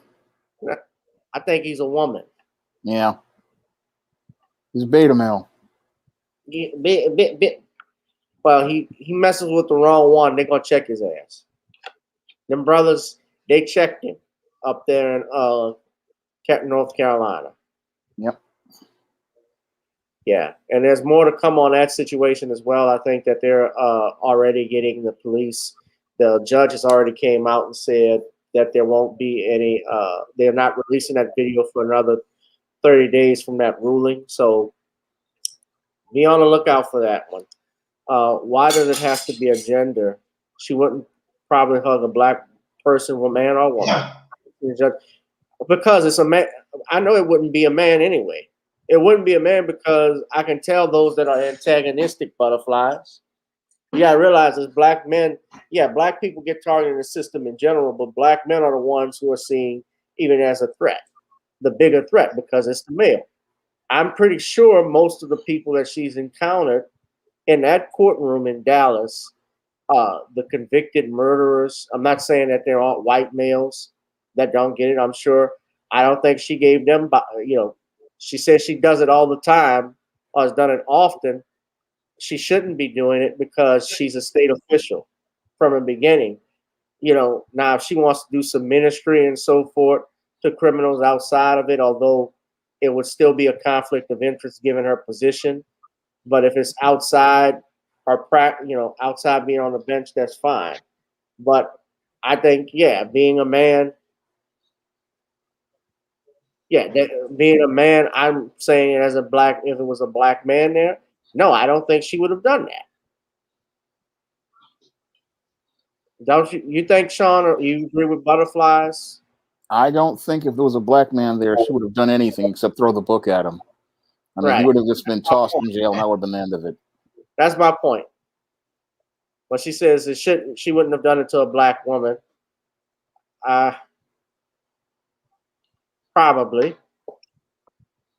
I think he's a woman. Yeah. He's beta male. Well, he messes with the wrong one. They're gonna check his ass. Them brothers, they checked him up there in North Carolina. Yep. Yeah, and there's more to come on that situation as well. I think that they're already getting the police. The judge has already came out and said that there won't be any. They're not releasing that video for another 30 days from that ruling. So be on the lookout for that one. Why does it have to be a gender? She wouldn't probably hug a black person, man or woman. Because it's a man. I know it wouldn't be a man anyway. It wouldn't be a man because I can tell those that are antagonistic butterflies. You gotta realize as black men, black people get targeted in the system in general, but black men are the ones who are seen even as a threat, the bigger threat, because it's the male. I'm pretty sure most of the people that she's encountered in that courtroom in Dallas, the convicted murderers, I'm not saying that they're all white males that don't get it. I'm sure. I don't think she gave them, she says she does it all the time or has done it often. She shouldn't be doing it because she's a state official from the beginning. Now if she wants to do some ministry and so forth to criminals outside of it, although it would still be a conflict of interest given her position. But if it's outside outside being on the bench, that's fine. But I think, being a man, being a man, I'm saying if it was a black man there, no, I don't think she would have done that. Don't you think, Sean, or you agree with butterflies? I don't think if there was a black man there, she would have done anything except throw the book at him. I mean, he would have just been tossed in jail, and that would have been the end of it. That's my point. But she says she wouldn't have done it to a black woman. Probably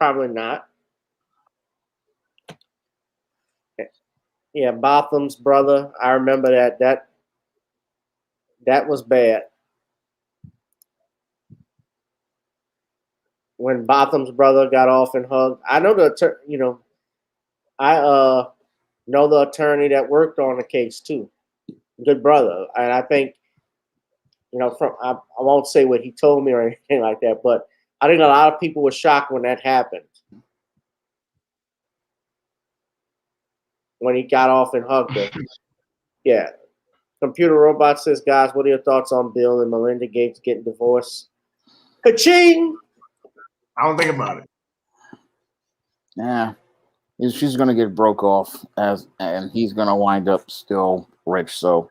not. Yeah, Botham's brother. I remember that was bad. When Botham's brother got off and hugged. I know I know the attorney that worked on the case too. Good brother. And I think, I won't say what he told me or anything like that, but I think a lot of people were shocked when that happened. When he got off and hugged her. Yeah. Computer Robot says, guys, what are your thoughts on Bill and Melinda Gates getting divorced? Ka-ching! I don't think about it. Yeah. She's going to get broke off and he's going to wind up still rich. So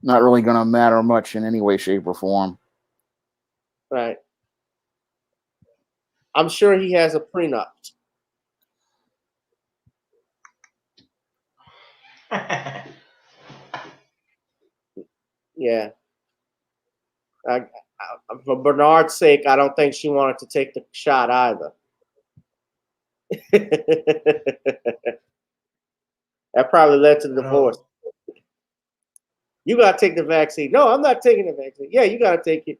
not really going to matter much in any way, shape, or form. Right. I'm sure he has a prenup. Yeah. For Bernard's sake, I don't think she wanted to take the shot either. That probably led to the divorce. You got to take the vaccine. No, I'm not taking the vaccine. Yeah, you got to take it.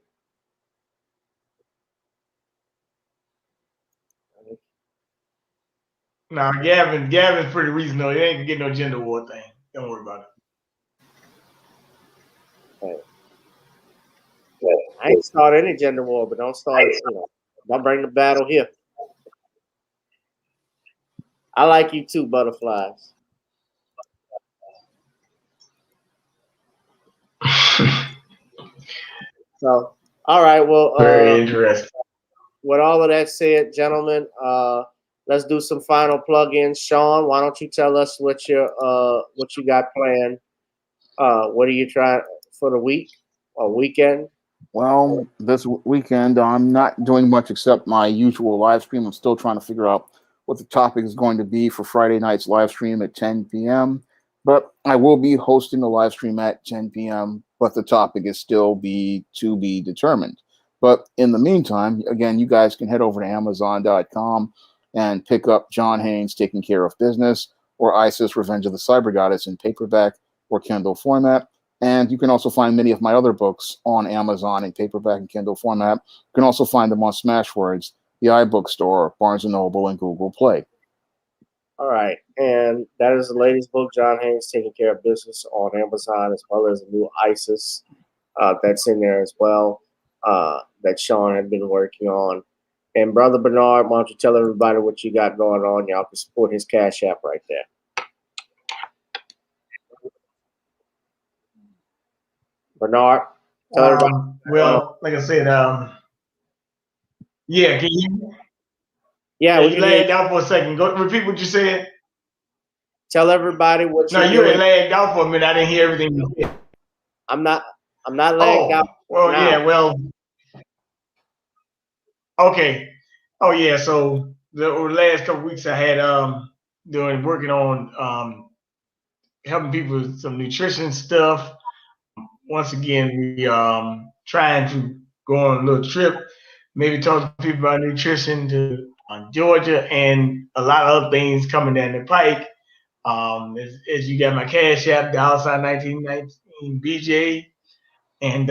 Nah, Gavin's pretty reasonable. He ain't getting no gender war thing. Don't worry about it. Right. I ain't start any gender war, but don't start, don't bring the battle here. I like you too, butterflies. So, all right. Well, very interesting. With all of that said, gentlemen, let's do some final plug-ins. Shawn, why don't you tell us what you got planned? What are you trying for the week or weekend? Well, this weekend I'm not doing much except my usual live stream. I'm still trying to figure out what the topic is going to be for Friday night's live stream at 10 p.m. But I will be hosting the live stream at 10 p.m. But the topic is still to be determined. But in the meantime, again, you guys can head over to Amazon.com and pick up John Haynes Taking Care of Business or ISIS Revenge of the Cyber Goddess in paperback or Kindle format. And you can also find many of my other books on Amazon in paperback and Kindle format. You can also find them on Smashwords, the iBookstore, Barnes & Noble, and Google Play. All right. And that is the latest book, John Haynes Taking Care of Business, on Amazon, as well as a new ISIS that's in there as well, that Shawn had been working on. And Brother Bernard, why don't you tell everybody what you got going on? Y'all can support his Cash App right there. Bernard, tell everybody. Well, like I said, yeah, can you? Yeah, you lagged out for a second. Go repeat what you said. Tell everybody what you. No, you had lagged out for a minute. I didn't hear everything you said. I'm not lagged out. Well, now. Yeah, well. Okay. Oh yeah. So the last couple weeks I had working on helping people with some nutrition stuff. Once again, we trying to go on a little trip, maybe talk to people about nutrition to Georgia, and a lot of other things coming down the pike. As you got my Cash App, $1919 BJ, and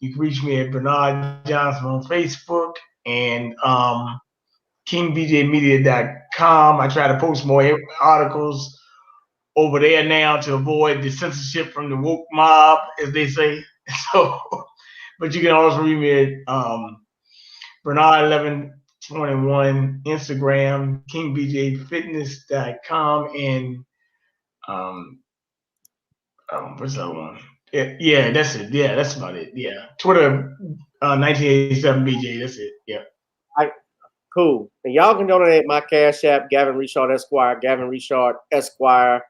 you can reach me at Bernard Johnson on Facebook and KingBJMedia.com. I try to post more articles over there now to avoid the censorship from the woke mob, as they say. So, but you can also read me at Bernard1121 Instagram, KingBJFitness.com, and what's that one? Yeah, that's it. Yeah, that's about it. Yeah, Twitter 1987 BJ. That's it. Yeah. Cool. And y'all can donate my Cash App, Gavin Richard Esquire, Gavin Richard Esquire.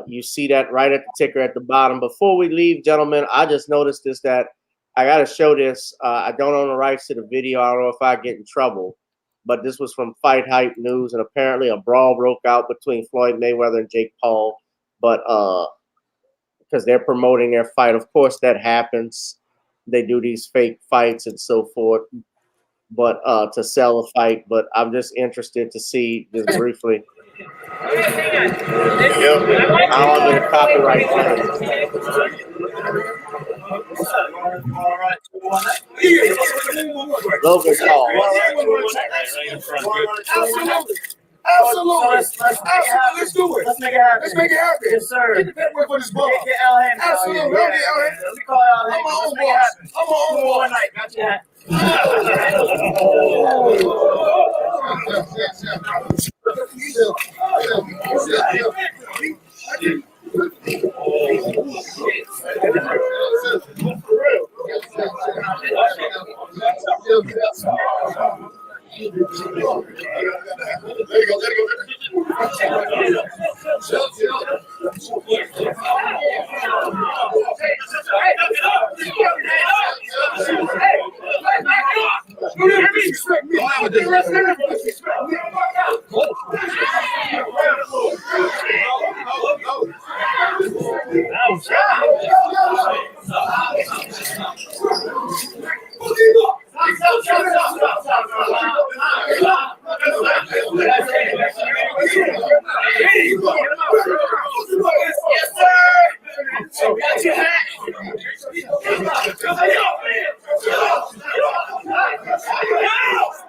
You see that right at the ticker at the bottom. Before we leave, gentlemen, I just noticed this, that I got to show this. I don't own the rights to the video. I don't know if I get in trouble, but this was from Fight Hype News, and apparently a brawl broke out between Floyd Mayweather and Jake Paul, but because they're promoting their fight. Of course, that happens. They do these fake fights and so forth, but to sell a fight. But I'm just interested to see just briefly how under the copyright claim. Logan Paul. Absolutely. Let's do it. Let's make it happen. Let's make it happen. Yes, sir. Get the paperwork for this book. Get Al Hammond. Absolutely. Let me call Al Hammond. Let's make it happen. I'm on own one night. Not yet.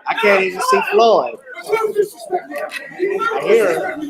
I can't even see Floyd. I hear him.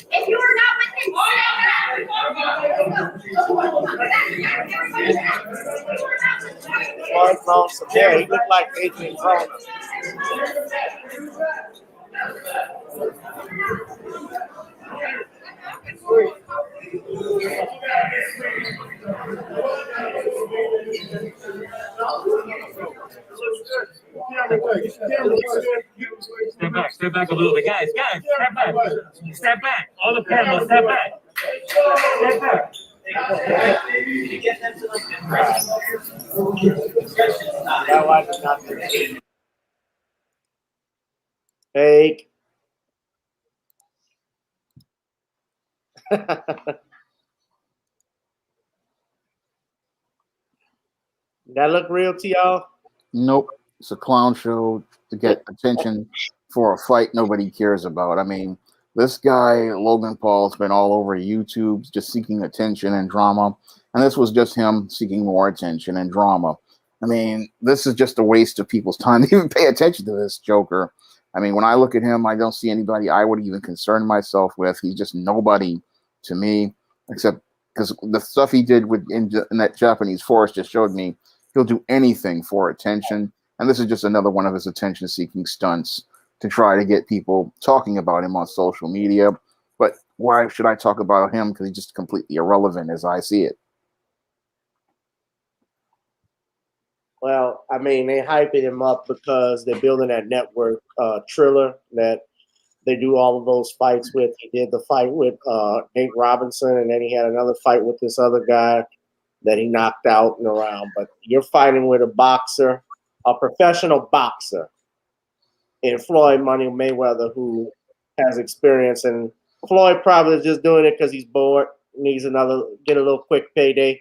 If you are not with Yeah, he looked like Adrian Broner. Step back a little bit. Guys, step back. Step back. All the panels, step back. Step back. Fake. That look real to y'all? Nope. It's a clown show to get attention for a fight nobody cares about. I mean, this guy, Logan Paul, has been all over YouTube just seeking attention and drama. And this was just him seeking more attention and drama. I mean, this is just a waste of people's time to even pay attention to this Joker. I mean, when I look at him, I don't see anybody I would even concern myself with. He's just nobody to me, except because the stuff he did in that Japanese forest just showed me he'll do anything for attention. And this is just another one of his attention-seeking stunts to try to get people talking about him on social media. But why should I talk about him? Because he's just completely irrelevant as I see it. Well, I mean, they hyping him up because they're building that network, Triller, that they do all of those fights with. He did the fight with Nate Robinson, and then he had another fight with this other guy that he knocked out in a round. But you're fighting with a boxer, a professional boxer, in Floyd Money Mayweather, who has experience. And Floyd probably is just doing it because he's bored, needs get a little quick payday.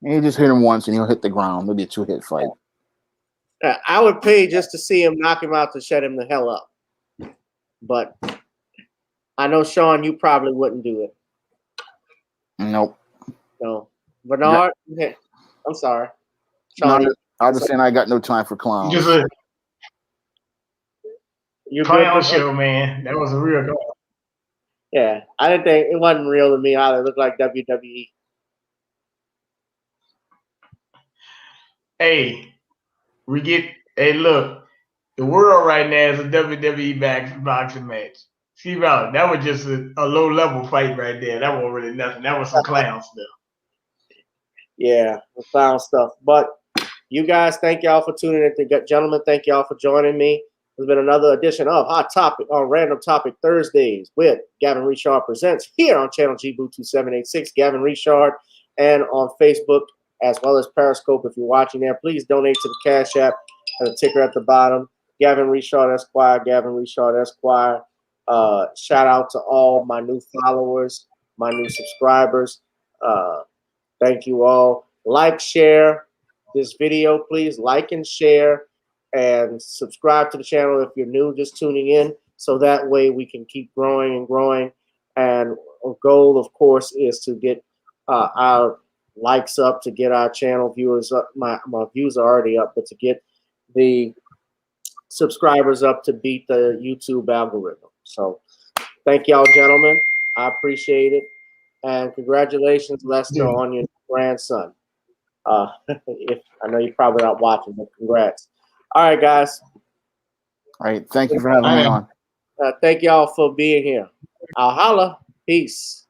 You just hit him once and he'll hit the ground. It'll be a 2-hit fight. I would pay just to see him knock him out to shut him the hell up. But I know, Sean, you probably wouldn't do it. Nope. No. Bernard, I'm sorry. Sean, no, I was saying I got no time for clowns. You're clown show, man. That was a real goal. Yeah, I didn't think it wasn't real to me either. It looked like WWE. Hey, look, the world right now is a WWE boxing match. See, Ron, that was just a low-level fight right there. That wasn't really nothing. That was some clown stuff. Yeah, the clown stuff. But you guys, thank y'all for tuning in. Gentlemen, thank y'all for joining me. There's been another edition of Hot Topic on Random Topic Thursdays with Gavin Richard Presents here on channel GBoo2786, Gavin Richard, and on Facebook as well as Periscope. If you're watching there, please donate to the Cash App and the ticker at the bottom. Gavin Richard Esquire, Gavin Richard Esquire. Shout out to all my new followers, my new subscribers. Thank you all. Like, share this video, please. Like and share, and subscribe to the channel if you're new, just tuning in, so that way we can keep growing and growing. And our goal, of course, is to get our likes up, to get our channel viewers up. My views are already up, but to get the subscribers up to beat the YouTube algorithm. So thank y'all, gentlemen. I appreciate it. And congratulations, Lester, on your grandson. If I know you're probably not watching, but congrats. All right, guys. All right. Thank you for having me on. Thank y'all for being here. I'll holla. Peace.